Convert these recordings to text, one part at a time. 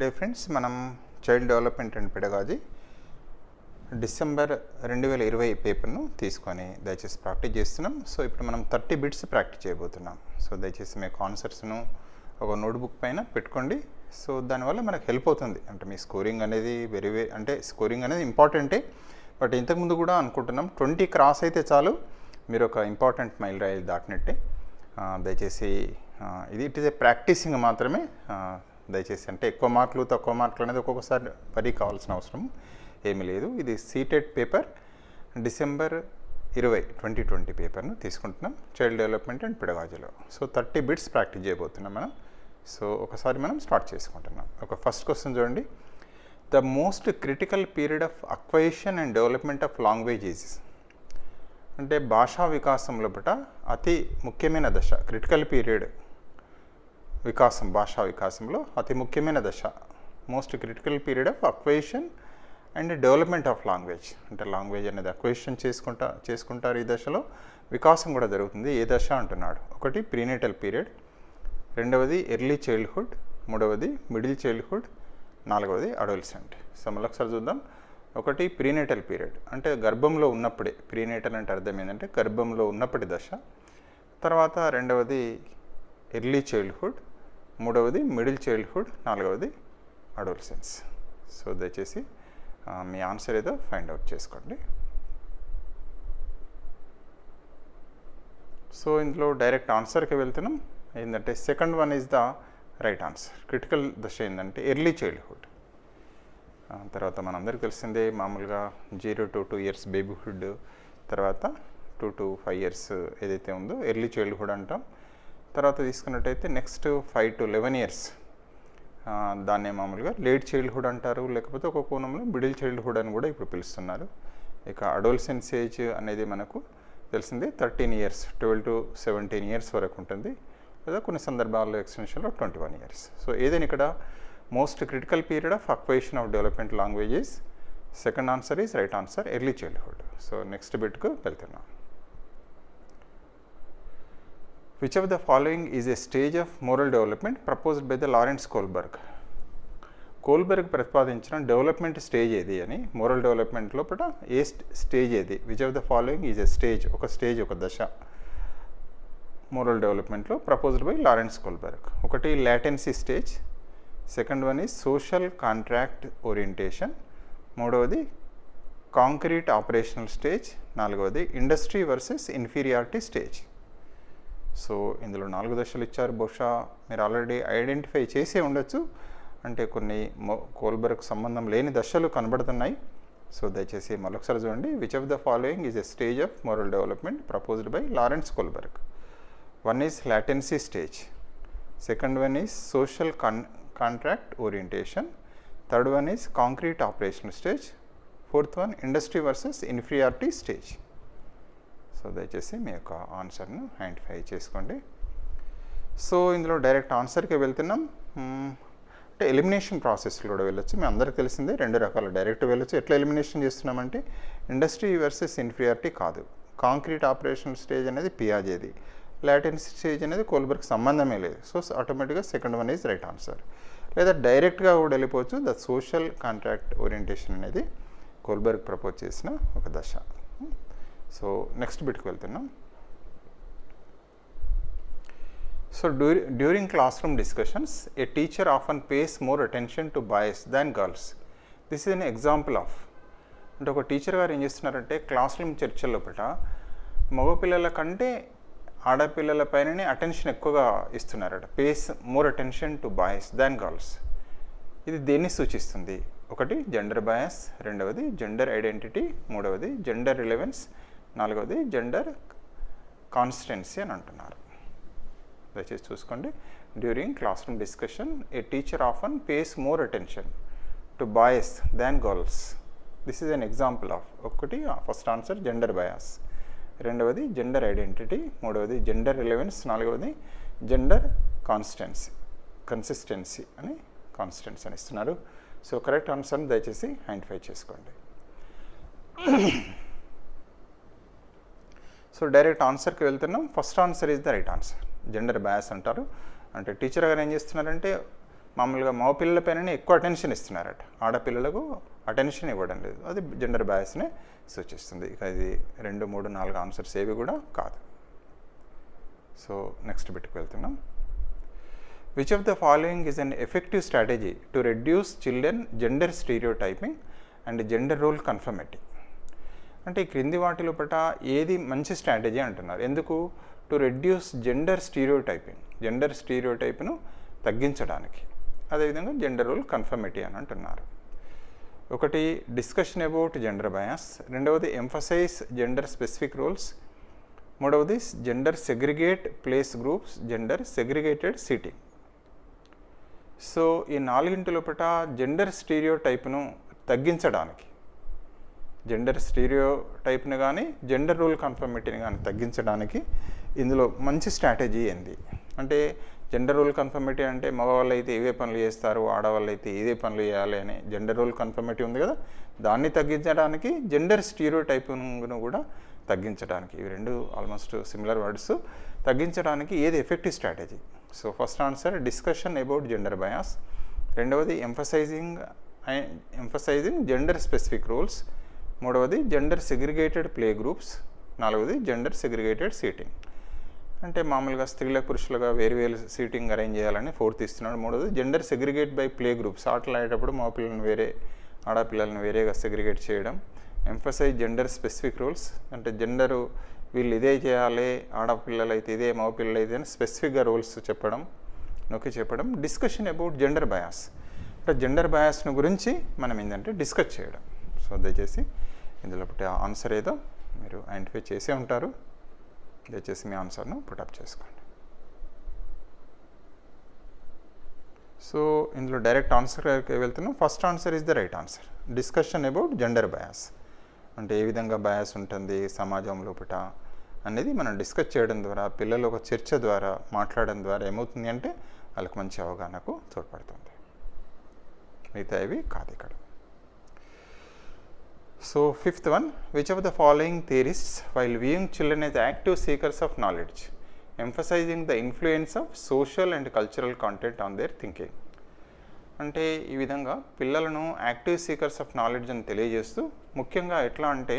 Day friends, మనం child development and pedagogy December 2020 పేపర్ను తీసుకొని దయచేసి ప్రాక్టీస్ చేస్తున్నాం. సో ఇప్పుడు మనం 30 బిట్స్ ప్రాక్టీస్ చేయబోతున్నాం. సో దయచేసి మీ కాన్సెప్ట్స్ను ఒక నోట్బుక్ పైన పెట్టుకోండి. సో దానివల్ల మనకు హెల్ప్ అవుతుంది. అంటే మీ స్కోరింగ్ అనేది అంటే స్కోరింగ్ అనేది ఇంపార్టెంటే, బట్ ఇంతకుముందు కూడా అనుకుంటున్నాం 20 క్రాస్ అయితే చాలు, మీరు ఒక ఇంపార్టెంట్ మైల్ రాయి దాటినట్టే. దయచేసి ఇట్ ఈస్ ఏ ప్రాక్టీసింగ్ మాత్రమే. దయచేసి అంటే ఎక్కువ మార్కులు తక్కువ మార్కులు అనేది ఒక్కొక్కసారి వరీ కావాల్సిన అవసరం ఏమీ లేదు. ఇది సీటెడ్ పేపర్ డిసెంబర్ 2020 పేపర్ను తీసుకుంటున్నాం చైల్డ్ డెవలప్మెంట్ అండ్ పెడగాజీలో. సో 30 బిట్స్ ప్రాక్టీస్ చేయబోతున్నాం మనం. సో ఒకసారి మనం స్టార్ట్ చేసుకుంటున్నాం. ఒక ఫస్ట్ క్వశ్చన్ చూడండి. The most critical period of acquisition and development of language is, అంటే భాషా వికాసం లోపల అతి ముఖ్యమైన దశ, క్రిటికల్ పీరియడ్ భాషా వికాసంలో అతి ముఖ్యమైన దశ, most critical period of acquisition and development of language. అంటే లాంగ్వేజ్ అనేది అక్వైషన్ చేసుకుంటారు ఈ దశలో, వికాసం కూడా జరుగుతుంది. ఏ దశ అంటున్నాడు? ఒకటి ప్రీనేటల్ పీరియడ్, రెండవది ఎర్లీ చైల్డ్హుడ్, మూడవది మిడిల్ చైల్డ్హుడ్, నాలుగవది అడోలసెంట్. సో మళ్ళీ ఒకసారి చూద్దాం. ఒకటి ప్రీనేటల్ పీరియడ్, అంటే గర్భంలో ఉన్నప్పుడే. ప్రీనేటల్ అంటే అర్థం ఏంటంటే గర్భంలో ఉన్నప్పటి దశ. తర్వాత రెండవది ఎర్లీ చైల్డ్హుడ్, మూడవది మిడిల్ చైల్డ్హుడ్, నాలుగవది అడోలసెన్స్. సో దయచేసి మీ ఆన్సర్ ఏదో ఫైండ్ అవుట్ చేసుకోండి. సో ఇందులో డైరెక్ట్ ఆన్సర్కి వెళ్తున్నాం. ఏంటంటే second one is the right answer. Critical దశ ఏంటంటే ఎర్లీ చైల్డ్హుడ్. తర్వాత మనందరికీ తెలిసిందే, మామూలుగా 0 to 2 years బేబీహుడ్, తర్వాత 2 to 5 years ఏదైతే ఉందో ఎర్లీ చైల్డ్హుడ్ అంటాం. తర్వాత తీసుకున్నట్టయితే నెక్స్ట్ 5 to 11 years దాన్నే మామూలుగా లేట్ చైల్డ్హుడ్ అంటారు, లేకపోతే ఒక కోణంలో మిడిల్ చైల్డ్హుడ్ అని కూడా ఇప్పుడు పిలుస్తున్నారు. ఇక అడోలసెన్స్ ఏజ్ అనేది మనకు తెలిసిందే 13 years, 12 to 17 years వరకు ఉంటుంది, లేదా కొన్ని సందర్భాల్లో ఎక్స్టెన్షన్లో 21 years. సో ఏదైనా ఇక్కడ most critical period of acquisition of development languages, second answer is right answer, early childhood. So next బిట్కు వెళ్తున్నాం. Which of the following is a stage of moral development proposed by the Lawrence Kohlberg? కోల్బెర్గ్ ప్రతిపాదించిన development stage ఏది అని, moral development లోపల ఏ stage ఏది? Which of the following is a stage, ఒక దశ moral డెవలప్మెంట్లో ప్రపోజ్డ్ బై లారెన్స్ కోల్బెర్గ్. ఒకటి latency stage, second one is social contract orientation, మూడవది కాంక్రీట్ ఆపరేషనల్ స్టేజ్, నాలుగవది industry versus inferiority stage. So ఇందులో 4 దశలు ఇచ్చారు. బహుశా మీరు ఆల్రెడీ ఐడెంటిఫై చేసే ఉండొచ్చు, అంటే కొన్ని కోల్బెర్గ్ సంబంధం లేని దశలు కనబడుతున్నాయి. సో దయచేసి మరొకసారి చూడండి. Which of the following is a stage of moral development proposed by Lawrence Kohlberg? One is latency stage, second one is social contract orientation, third one is concrete operational stage, fourth one industry versus inferiority stage. So దయచేసి మీ యొక్క ఆన్సర్ను identify చేసుకోండి. So ఇందులో direct ఆన్సర్కి వెళ్తున్నాం. అంటే elimination ప్రాసెస్లో కూడా వెళ్ళొచ్చు. మీ అందరికీ తెలిసిందే 2 రకాల డైరెక్ట్ వెళ్ళొచ్చు. ఎట్లా ఎలిమినేషన్ చేస్తున్నామంటే ఇండస్ట్రీ వర్సెస్ ఇన్ఫీరియారిటీ కాదు, కాంక్రీట్ ఆపరేషనల్ స్టేజ్ అనేది పియాజేది, లాటెన్సీ స్టేజ్ అనేది కోల్బెర్గ్ సంబంధమే లేదు. సో ఆటోమేటిక్గా second one is right answer. లేదా డైరెక్ట్గా కూడా వెళ్ళిపోవచ్చు. ద సోషల్ కాంట్రాక్ట్ ఓరియంటేషన్ అనేది కోల్బెర్గ్ ప్రపోజ్ చేసిన ఒక దశ. సో నెక్స్ట్ బిట్కి వెళ్తున్నాం. So during classroom discussions a teacher often pays more attention to boys than girls. This is an example of, అంటే ఒక టీచర్ గారు ఏం చేస్తున్నారంటే క్లాస్ రూమ్ చర్చల లోపల మగపిల్లల కంటే ఆడపిల్లల పైననే అటెన్షన్ ఎక్కువగా ఇస్తున్నారట. Pays more attention to boys than girls. ఇది దేన్ని సూచిస్తుంది? ఒకటి జెండర్ బయాస్, రెండవది జెండర్ ఐడెంటిటీ, మూడవది జెండర్ రిలవెన్స్, నాలుగవది జెండర్ కాన్స్టెన్సీ అని అంటున్నారు. దయచేసి చూసుకోండి. During classroom discussion a teacher often pays more attention to boys than girls. This is an example of. ఒకటి ఫస్ట్ ఆన్సర్ జెండర్ బయాస్, రెండవది gender identity, మూడవది gender relevance, నాలుగవది gender consistency అని ఇస్తున్నారు. సో కరెక్ట్ ఆన్సర్ని దయచేసి identify చేసుకోండి. So direct ఆన్సర్కి వెళ్తున్నాం. First answer is the right answer. Gender bias అంటారు. అంటే టీచర్ గారు ఏం చేస్తున్నారంటే మామూలుగా మగ పిల్లల పైన ఎక్కువ అటెన్షన్ ఇస్తున్నారట, ఆడపిల్లలకు అటెన్షన్ ఇవ్వడం లేదు. అది జెండర్ బయాస్నే సూచిస్తుంది. ఇక ఇది 2, 3, 4 ఆన్సర్స్ ఏవి కూడా కాదు. సో నెక్స్ట్ బిట్కి వెళ్తున్నాం. Which of the following is an effective strategy to reduce children gender stereotyping and gender role conformity? అంటే ఈ క్రింది వాటి లోపల ఏది మంచి స్ట్రాటజీ అంటున్నారు. ఎందుకు? టు రెడ్యూస్ జెండర్ స్టీరియోటైప్ను తగ్గించడానికి, అదేవిధంగా జెండర్ రోల్ కన్ఫర్మిటీ అని అంటున్నారు. ఒకటి డిస్కషన్ అబౌట్ జెండర్ బయాస్, రెండవది ఎంఫసైజ్ జెండర్ స్పెసిఫిక్ రోల్స్, మూడవది gender segregate place groups, gender segregated seating. So ఈ 4 లోపల జెండర్ స్టీరియోటైప్ను తగ్గించడానికి, జెండర్ స్టీరియోటైప్ని కానీ జెండర్ రోల్ కన్ఫర్మిటీని కానీ తగ్గించడానికి ఇందులో మంచి స్ట్రాటజీ ఏంది అంటే, జెండర్ రోల్ కన్ఫర్మిటీ అంటే మగవాళ్ళు అయితే ఇవే పనులు చేస్తారు, ఆడవాళ్ళు అయితే ఇదే పనులు చేయాలి అని జెండర్ రోల్ కన్ఫర్మిటీ ఉంది కదా, దాన్ని తగ్గించడానికి జెండర్ స్టీరియోటైప్ను కూడా తగ్గించడానికి, ఇవి 2 ఆల్మోస్ట్ సిమిలర్ వర్డ్స్, తగ్గించడానికి ఏది effective strategy? So first answer discussion about gender bias, రెండవది ఎంఫసైజింగ్ జెండర్ స్పెసిఫిక్ రోల్స్, మూడవది జెండర్ సెగ్రిగేటెడ్ ప్లే గ్రూప్స్, నాలుగవది జెండర్ సెగ్రిగేటెడ్ సీటింగ్. అంటే మామూలుగా స్త్రీలకు పురుషులుగా వేరు సీటింగ్ అరేంజ్ చేయాలని 4th ఇస్తున్నాడు. మూడవది gender segregate by play groups, ఆటలు ఆడేటప్పుడు మగ పిల్లలను వేరే, ఆడపిల్లలను వేరేగా సెగ్రిగేట్ చేయడం. ఎంఫసైజ్ జెండర్ స్పెసిఫిక్ రోల్స్, అంటే జెండరు వీళ్ళు ఇదే చేయాలి, ఆడపిల్లలు అయితే ఇదే, మగపిల్లలు అయితే అని స్పెసిఫిక్గా రోల్స్ నొక్కి చెప్పడం. డిస్కషన్ అబౌట్ జెండర్ బయాస్, అంటే జెండర్ బయాస్ను గురించి మనం ఏంటంటే డిస్కస్ చేయడం. సో దయచేసి ఇందులో ఆన్సర్ ఏదో మీరు ఐడెంటిఫై చేసే ఉంటారు, దయచేసి మీ ఆన్సర్ను పుటప్ చేసుకోండి. సో ఇందులో డైరెక్ట్ ఆన్సర్కి వెళ్తున్నాం. First answer is the right answer. Discussion about gender bias అంటే ఏ విధంగా బయాస్ ఉంటుంది సమాజం లోపల అనేది మనం డిస్కస్ చేయడం ద్వారా, పిల్లలు ఒక చర్చ ద్వారా మాట్లాడడం ద్వారా ఏమవుతుంది అంటే వాళ్ళకి మంచి అవగాహనకు తోడ్పడుతుంది. మిగతా ఇవి కాదు ఇక్కడ. So 5th one, which of the following theorists, while viewing children as active seekers of knowledge, emphasizing the influence of social and cultural content on their thinking? అంటే ఈ విధంగా పిల్లలను యాక్టివ్ సీకర్స్ ఆఫ్ నాలెడ్జ్ అని తెలియజేస్తూ, ముఖ్యంగా ఎట్లా అంటే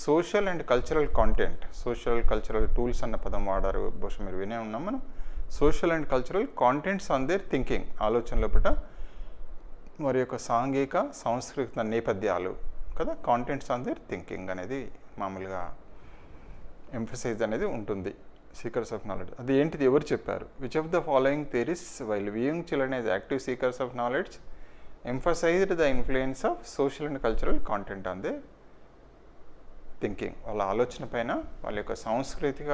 social and cultural content, social cultural tools అన్న పదం వాడారు, బహుశా మీరు వినే ఉన్నాం మనం. Social and cultural contents on their thinking, ఆలోచన లోపల వారి యొక్క సాంఘిక సాంస్కృతిక నేపథ్యాలు కదా, కాంటెంట్స్ ఆన్ దేర్ థింకింగ్ అనేది మామూలుగా ఎంఫసైజ్ అనేది ఉంటుంది సీకర్స్ ఆఫ్ నాలెడ్జ్. అది ఏంటిది, ఎవరు చెప్పారు? Which of the following theories while viewing children as active seekers of knowledge emphasised the influence of social and cultural content on they thinking. వాళ్ళ ఆలోచన పైన వాళ్ళ యొక్క సాంస్కృతిక,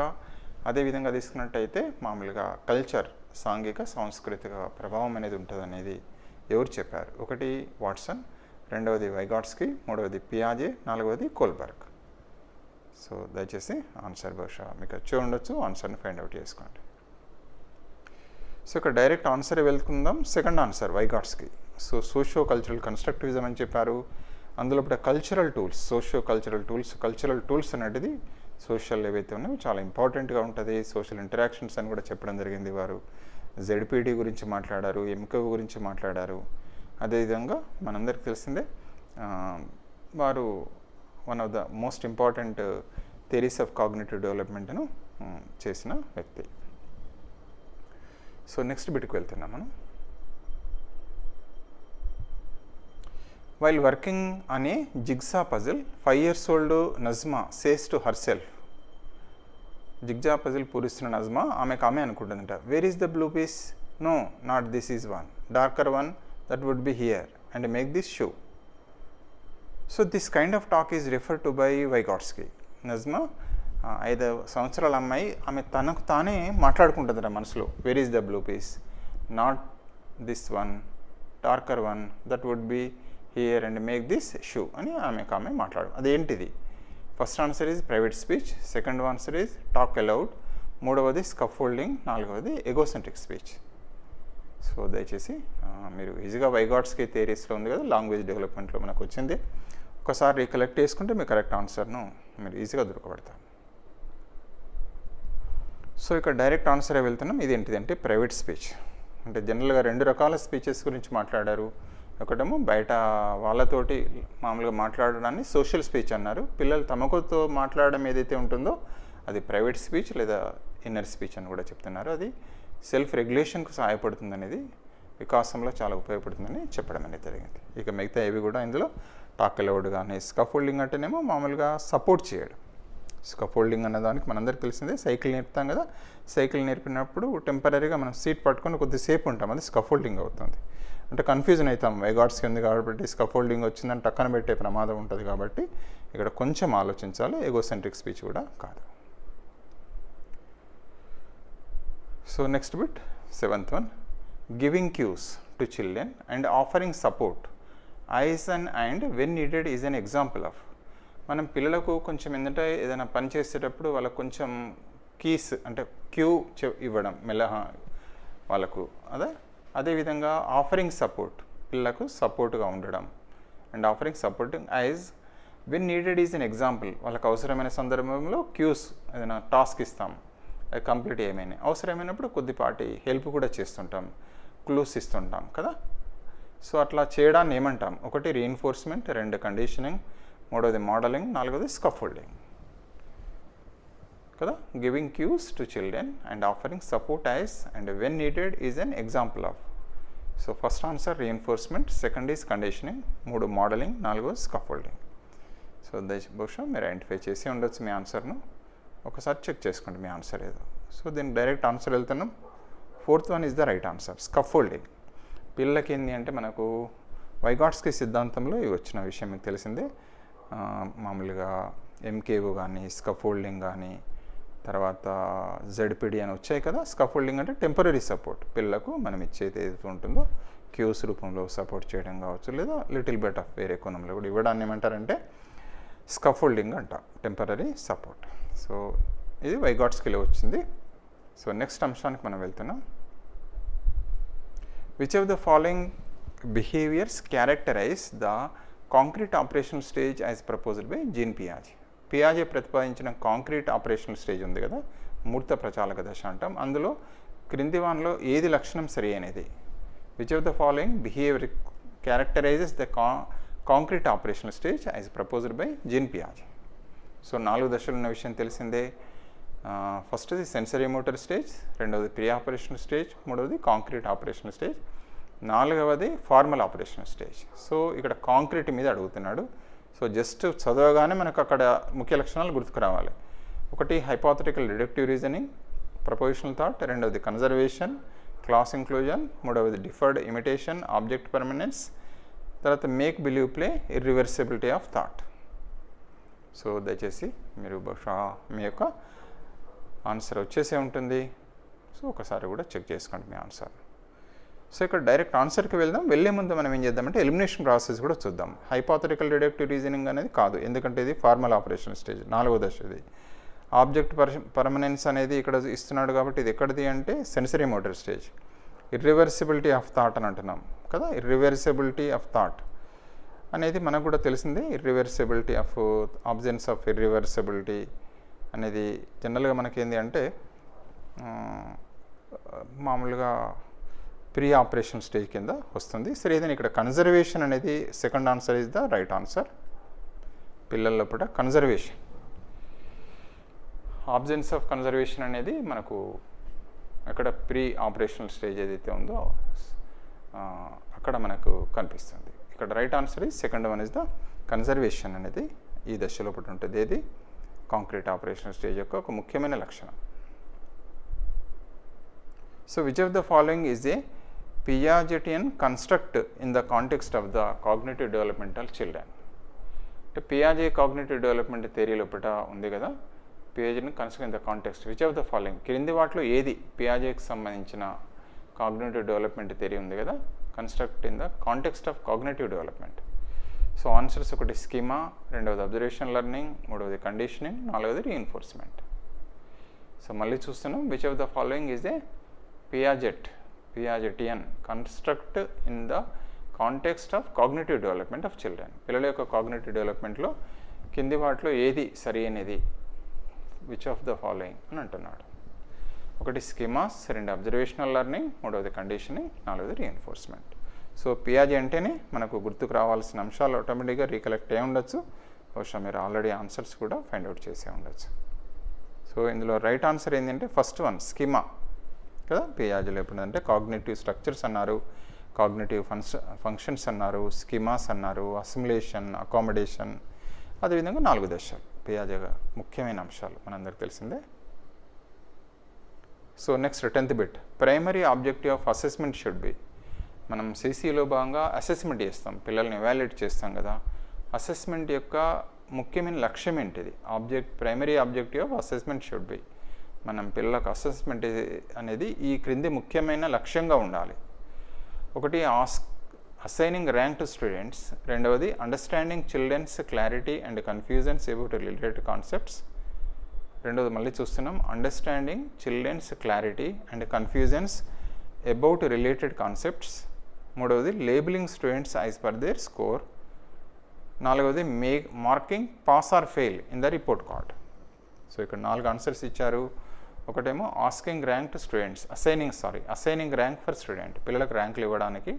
అదేవిధంగా తీసుకున్నట్టయితే మామూలుగా కల్చర్, సాంఘిక సాంస్కృతిక ప్రభావం అనేది ఉంటుంది అనేది ఎవరు చెప్పారు? ఒకటి వాట్సన్, రెండవది వైగాట్స్కీ, మూడవది పియాజే, నాలుగవది కోల్బర్గ్. సో దయచేసి ఆన్సర్ బహుశా మీకు వచ్చి ఉండొచ్చు, ఆన్సర్ని ఫైండ్ అవుట్ చేసుకోండి. సో ఇక్కడ డైరెక్ట్ ఆన్సర్ వెళ్తుందాం. Second answer Vygotsky. So socio cultural constructivism అని చెప్పారు. అందులో cultural tools, socio cultural tools అనేది సోషల్ ఏవైతే ఉన్నాయో చాలా ఇంపార్టెంట్గా ఉంటుంది. సోషల్ ఇంటరాక్షన్స్ అని కూడా చెప్పడం జరిగింది. వారు జెడ్పీటీ గురించి మాట్లాడారు, ఎంకో గురించి మాట్లాడారు. అదేవిధంగా మనందరికీ తెలిసిందే వారు one of the most important theories of cognitive డెవలప్మెంట్ను చేసిన వ్యక్తి. సో నెక్స్ట్ బిట్కి వెళ్తున్నాం మనం. While working on a jigsaw puzzle 5 years old Najma says to herself. Jigsaw puzzle పూరిస్తున్న నజ్మా ఆమెకు అనుకుంటుందంట, where is the blue piece? No, not this is one, darker one that would be here and make this show. So this kind of talk is referred to by Vygotsky. Najma 5 సంవత్సరాల అమ్మాయి, ఆమె తనకు తానే మాట్లాడుకుంటుందట మనసులో, where is the blue piece, not this one, darker one, that would be here and make this shoe అని ఆమె మాట్లాడు. అదేంటిది? First answer is private speech, second answer is talk aloud, మూడవది స్కఫోల్డింగ్, నాలుగవది ఎగోసెంట్రిక్ స్పీచ్. సో దయచేసి మీరు ఈజీగా వైగాట్స్కీ థియరీస్లో ఉంది కదా, లాంగ్వేజ్ డెవలప్మెంట్లో మనకు వచ్చింది, ఒకసారి రీకలెక్ట్ చేసుకుంటే మీ కరెక్ట్ ఆన్సర్ను మీరు ఈజీగా దొరకబడతారు. సో ఇక్కడ డైరెక్ట్ ఆన్సరే వెళ్తున్నాం. ఇది ఏంటిదంటే ప్రైవేట్ స్పీచ్. అంటే జనరల్గా 2 రకాల స్పీచెస్ గురించి మాట్లాడారు. ఒకటేమో బయట వాళ్ళతోటి మామూలుగా మాట్లాడడాన్ని సోషల్ స్పీచ్ అన్నారు. పిల్లలు తమకుతో మాట్లాడడం ఏదైతే ఉంటుందో అది ప్రైవేట్ స్పీచ్ లేదా ఇన్నర్ స్పీచ్ అని కూడా చెప్తున్నారు. అది సెల్ఫ్ రెగ్యులేషన్కు సహాయపడుతుంది అనేది, వికాసంలో చాలా ఉపయోగపడుతుందని చెప్పడం అనేది జరిగింది. ఇక మిగతా ఏవి కూడా ఇందులో టాక్ అలౌడ్ కానీ, స్కఫోల్డింగ్ అంటేనేమో మామూలుగా సపోర్ట్ చేయడం. స్కఫోల్డింగ్ అన్న దానికి మనందరికీ తెలిసిందే, సైకిల్ నేర్పుతాం కదా, సైకిల్ నేర్పినప్పుడు టెంపరీగా మనం సీట్ పట్టుకొని కొద్దిసేపు ఉంటాం, అది స్కఫోల్డింగ్ అవుతుంది. అంటే కన్ఫ్యూజన్ అవుతాం, వైగాట్స్కి ఉంది కాబట్టి స్కఫోల్డింగ్ వచ్చిందని టక్కన పెట్టే ప్రమాదం ఉంటుంది. కాబట్టి ఇక్కడ కొంచెం ఆలోచించాలి, ఎగోసెంట్రిక్ స్పీచ్ కూడా కాదు. So next bit 7th one, giving cues to children and offering support as and when needed is an example of. మనం పిల్లలకు కొంచెం ఏంటంటే ఏదైనా పని చేసేటప్పుడు వాళ్ళకు కొంచెం కీస్ అంటే క్యూ ఇవ్వడం మెల్లగా వాళ్ళకు అదేవిధంగా ఆఫరింగ్ సపోర్ట్, పిల్లలకు సపోర్ట్గా ఉండడం. And offering supporting as when needed is an example. వాళ్ళకు అవసరమైన సందర్భంలో క్యూస్ ఏదైనా టాస్క్ ఇస్తాం, అది కంప్లీట్ ఏమైనా అవసరమైనప్పుడు కొద్దిపాటి హెల్ప్ కూడా చేస్తుంటాం, క్లూస్ ఇస్తుంటాం కదా. సో అట్లా చేయడాన్ని ఏమంటాం? ఒకటి రీఎన్ఫోర్స్మెంట్, 2 కండిషనింగ్, 3వది మోడలింగ్, 4వది స్కఫోల్డింగ్ కదా. Giving cues to children and offering support as and when needed is an example of. So first answer reinforcement, second is conditioning, 3 modelling, 4వది స్కఫోల్డింగ్. సో బహుశా మీరు ఐడెంటిఫై చేసి ఉండొచ్చు మీ ఆన్సర్ను. ఒకసారి చెక్ చేసుకోండి మీ ఆన్సర్ ఏదో. సో దీనికి డైరెక్ట్ ఆన్సర్ వెళ్తున్నాం. 4th one is the right answer, scaffolding. పిల్లలకి ఏంటి అంటే మనకు వైగాట్స్కి సిద్ధాంతంలో ఇవి వచ్చిన విషయం మీకు తెలిసిందే. మామూలుగా ఎంకేఓ కానీ, స్కఫోల్డింగ్ కానీ, తర్వాత జెడ్పిడి అని వచ్చాయి కదా. స్కఫోల్డింగ్ అంటే టెంపరీ సపోర్ట్, పిల్లలకు మనం ఇచ్చేది ఏదైతే ఉంటుందో క్యూస్ రూపంలో సపోర్ట్ చేయడం కావచ్చు, లేదా లిటిల్ బెట్ ఆఫ్ వేరే కోణంలో కూడా ఇవ్వడాన్ని ఏమంటారంటే స్కఫోల్డింగ్ అంట, టెంపరీ సపోర్ట్. సో ఇది వైగాట్స్కిలో వచ్చింది. సో నెక్స్ట్ అంశానికి మనం వెళ్తున్నాం. Which of the following behaviours characterise the concrete operational stage as proposed by Jean పియాజే. పియాజే ప్రతిపాదించిన కాంక్రీట్ ఆపరేషనల్ స్టేజ్ ఉంది కదా, మూర్త ప్రచాలక దశ అంటాం. అందులో క్రింది వానిలో ఏది లక్షణం సరి అనేది? Which of the following behaviour characterises the concrete operational stage as proposed by Jean పియాజే. సో 4 దశలు ఉన్న విషయం తెలిసిందే. ఫస్ట్ది సెన్సరీ మోటార్ స్టేజ్, 2వది ప్రీ ఆపరేషనల్ స్టేజ్, 3వది కాంక్రీట్ ఆపరేషనల్ స్టేజ్, 4వది ఫార్మల్ ఆపరేషనల్ స్టేజ్. సో ఇక్కడ కాంక్రీట్ మీద అడుగుతున్నాడు. సో జస్ట్ చదవగానే మనకు అక్కడ ముఖ్య లక్షణాలు గుర్తుకు రావాలి. ఒకటి hypothetical deductive reasoning, propositional thought, 2వది కన్జర్వేషన్, క్లాస్ ఇంక్లూజన్, 3వది డిఫర్డ్ ఇమిటేషన్, ఆబ్జెక్ట్ పర్మనెన్స్, తర్వాత make believe play, irreversibility of thought. So దయచేసి మీరు బహుశా మీ యొక్క ఆన్సర్ వచ్చేసే ఉంటుంది. సో ఒకసారి కూడా చెక్ చేసుకోండి మీ ఆన్సర్. సో ఇక్కడ డైరెక్ట్ ఆన్సర్కి వెళ్దాం. వెళ్ళే ముందు మనం ఏం చేద్దామంటే ఎలిమినేషన్ ప్రాసెస్ కూడా చూద్దాం. హైపోథెటికల్ డిడక్టివ్ రీజనింగ్ అనేది కాదు, ఎందుకంటే ఇది ఫార్మల్ ఆపరేషన్ స్టేజ్, 4వ దశ ఇది. ఆబ్జెక్ట్ పర్మనెన్స్ అనేది ఇక్కడ ఇస్తున్నాడు కాబట్టి ఇది ఎక్కడిది అంటే sensory motor stage. Irreversibility of thought అని అంటున్నాం కదా. ఇర్రివర్సిబిలిటీ ఆఫ్ థాట్ అనేది మనకు కూడా తెలిసిందే. ఇర్రివర్సిబిలిటీ ఆఫ్ ఆబ్సెన్స్ ఆఫ్ ఇర్రివర్సిబిలిటీ అనేది జనరల్గా మనకేంది అంటే మామూలుగా ప్రీ ఆపరేషన్ స్టేజ్ కింద వస్తుంది. సరే, ఏదైనా ఇక్కడ కన్జర్వేషన్ అనేది second answer is the right answer. పిల్లల్లో కూడా కన్జర్వేషన్, ఆబ్సెన్స్ ఆఫ్ కన్జర్వేషన్ అనేది మనకు అక్కడ ప్రీ ఆపరేషనల్ స్టేజ్ ఏదైతే ఉందో అక్కడ మనకు కనిపిస్తుంది. ఇక్కడ right answer is second one is the conservation అనేది ఈ దశలో ఉంటుంది. ఏది కాంక్రీట్ ఆపరేషనల్ స్టేజ్ యొక్క ఒక ముఖ్యమైన లక్షణం. So which of the following is a Piagetian construct in the context of the cognitive developmental children. అంటే పియాజే కాగ్నిటివ్ డెవలప్మెంట్ థియరీ లోపల ఉంది కదా, పియాజెని construct in the context. Which of the following, క్రింది వాటిలో ఏది పియాజేకి సంబంధించిన కాగ్నిటివ్ డెవలప్మెంట్ థియరీ ఉంది కదా, construct in the context of cognitive development. So answers ఒకటి స్కీమా, 2వది అబ్జర్వేషన్ లెర్నింగ్, 3వది కండిషనింగ్, 4వది రీఎన్ఫోర్స్మెంట్. సో మళ్ళీ చూస్తున్నాం. Which of the following is a Piagetian construct in the context of cognitive development of children. పిల్లల యొక్క cognitive డెవలప్మెంట్లో కింది వాటిలో ఏది సరి అనేది, విచ్ ఆఫ్ ద ఫాలోయింగ్ అని అంటున్నాడు. ఒకటి స్కీమాస్, రెండు అబ్జర్వేషనల్ లెర్నింగ్, మూడవది కండిషనింగ్, నాలుగవది రీఎన్ఫోర్స్మెంట్. సో పియాజే అంటేనే మనకు గుర్తుకు రావాల్సిన అంశాలు ఆటోమేటిక్గా రీకలెక్ట్ అయి ఉండొచ్చు. బహుశా మీరు ఆల్రెడీ ఆన్సర్స్ కూడా ఫైండ్ అవుట్ చేసే ఉండొచ్చు. సో ఇందులో రైట్ ఆన్సర్ ఏంటంటే ఫస్ట్ వన్ స్కీమా కదా. పియాజేలో ఎప్పుడంటే కాగ్నిటివ్ స్ట్రక్చర్స్ అన్నారు, కాగ్నిటివ్ ఫంక్షన్స్ అన్నారు, స్కీమాస్ అన్నారు, అసిమిలేషన్, అకామిడేషన్, అదేవిధంగా 4 దశలు పియాజేగా ముఖ్యమైన అంశాలు మనందరికీ తెలిసిందే. So next 10th bit, primary objective of assessment should be. మనం సిసిలో భాగంగా అసెస్మెంట్ చేస్తాం, పిల్లల్ని ఎవాల్యుయేట్ చేస్తాం కదా. అసెస్మెంట్ యొక్క ముఖ్యమైన లక్ష్యం ఏంటిది? Primary objective of assessment should be. మనం పిల్లలకు అసెస్మెంట్ అనేది ఈ క్రింది ముఖ్యమైన లక్ష్యంగా ఉండాలి. ఒకటి అసైనింగ్ ర్యాంక్ టు స్టూడెంట్స్, రెండవది understanding children's clarity and confusions about related concepts, రెండవది మళ్ళీ చూస్తున్నాం understanding children's clarity and confusions about related concepts, మూడవది labelling students as per their score, నాలుగవది marking pass or fail in the report card. So ఇక్కడ 4 answers ఇచ్చారు. ఒకటేమో asking rank to students, assigning rank for student, పిల్లలకు ర్యాంకులు ఇవ్వడానికి.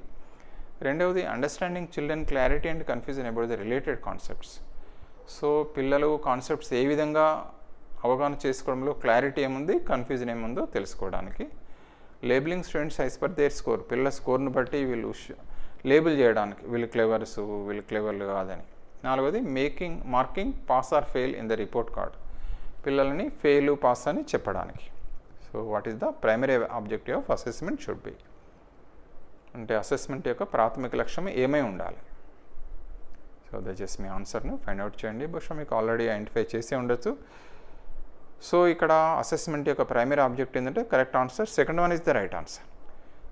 రెండవది understanding children clarity and confusion about the related concepts. So పిల్లలు concepts ఏ విధంగా అవగాహన చేసుకోవడంలో క్లారిటీ ఏముంది, కన్ఫ్యూజన్ ఏముందో తెలుసుకోవడానికి. Labelling students as per their score, పిల్లల స్కోర్ను బట్టి వీళ్ళు లేబుల్ చేయడానికి, వీళ్ళు క్లెవర్స్, వీళ్ళు క్లెవర్లు కాదని. నాలుగవది marking pass or fail in the report card, పిల్లలని ఫెయిల్ పాస్ అని చెప్పడానికి. So what is the primary objective of assessment should be. అంటే అసెస్మెంట్ యొక్క ప్రాథమిక లక్ష్యం ఏమై ఉండాలి. సో దయచేసి మీ ఆన్సర్ను ఫైండ్ అవుట్ చేయండి. బహుశా మీకు ఆల్రెడీ ఐడెంటిఫై చేసే ఉండొచ్చు. సో ఇక్కడ అసెస్మెంట్ యొక్క ప్రైమరీ ఆబ్జెక్ట్ ఏంటంటే correct answer second one is the right answer.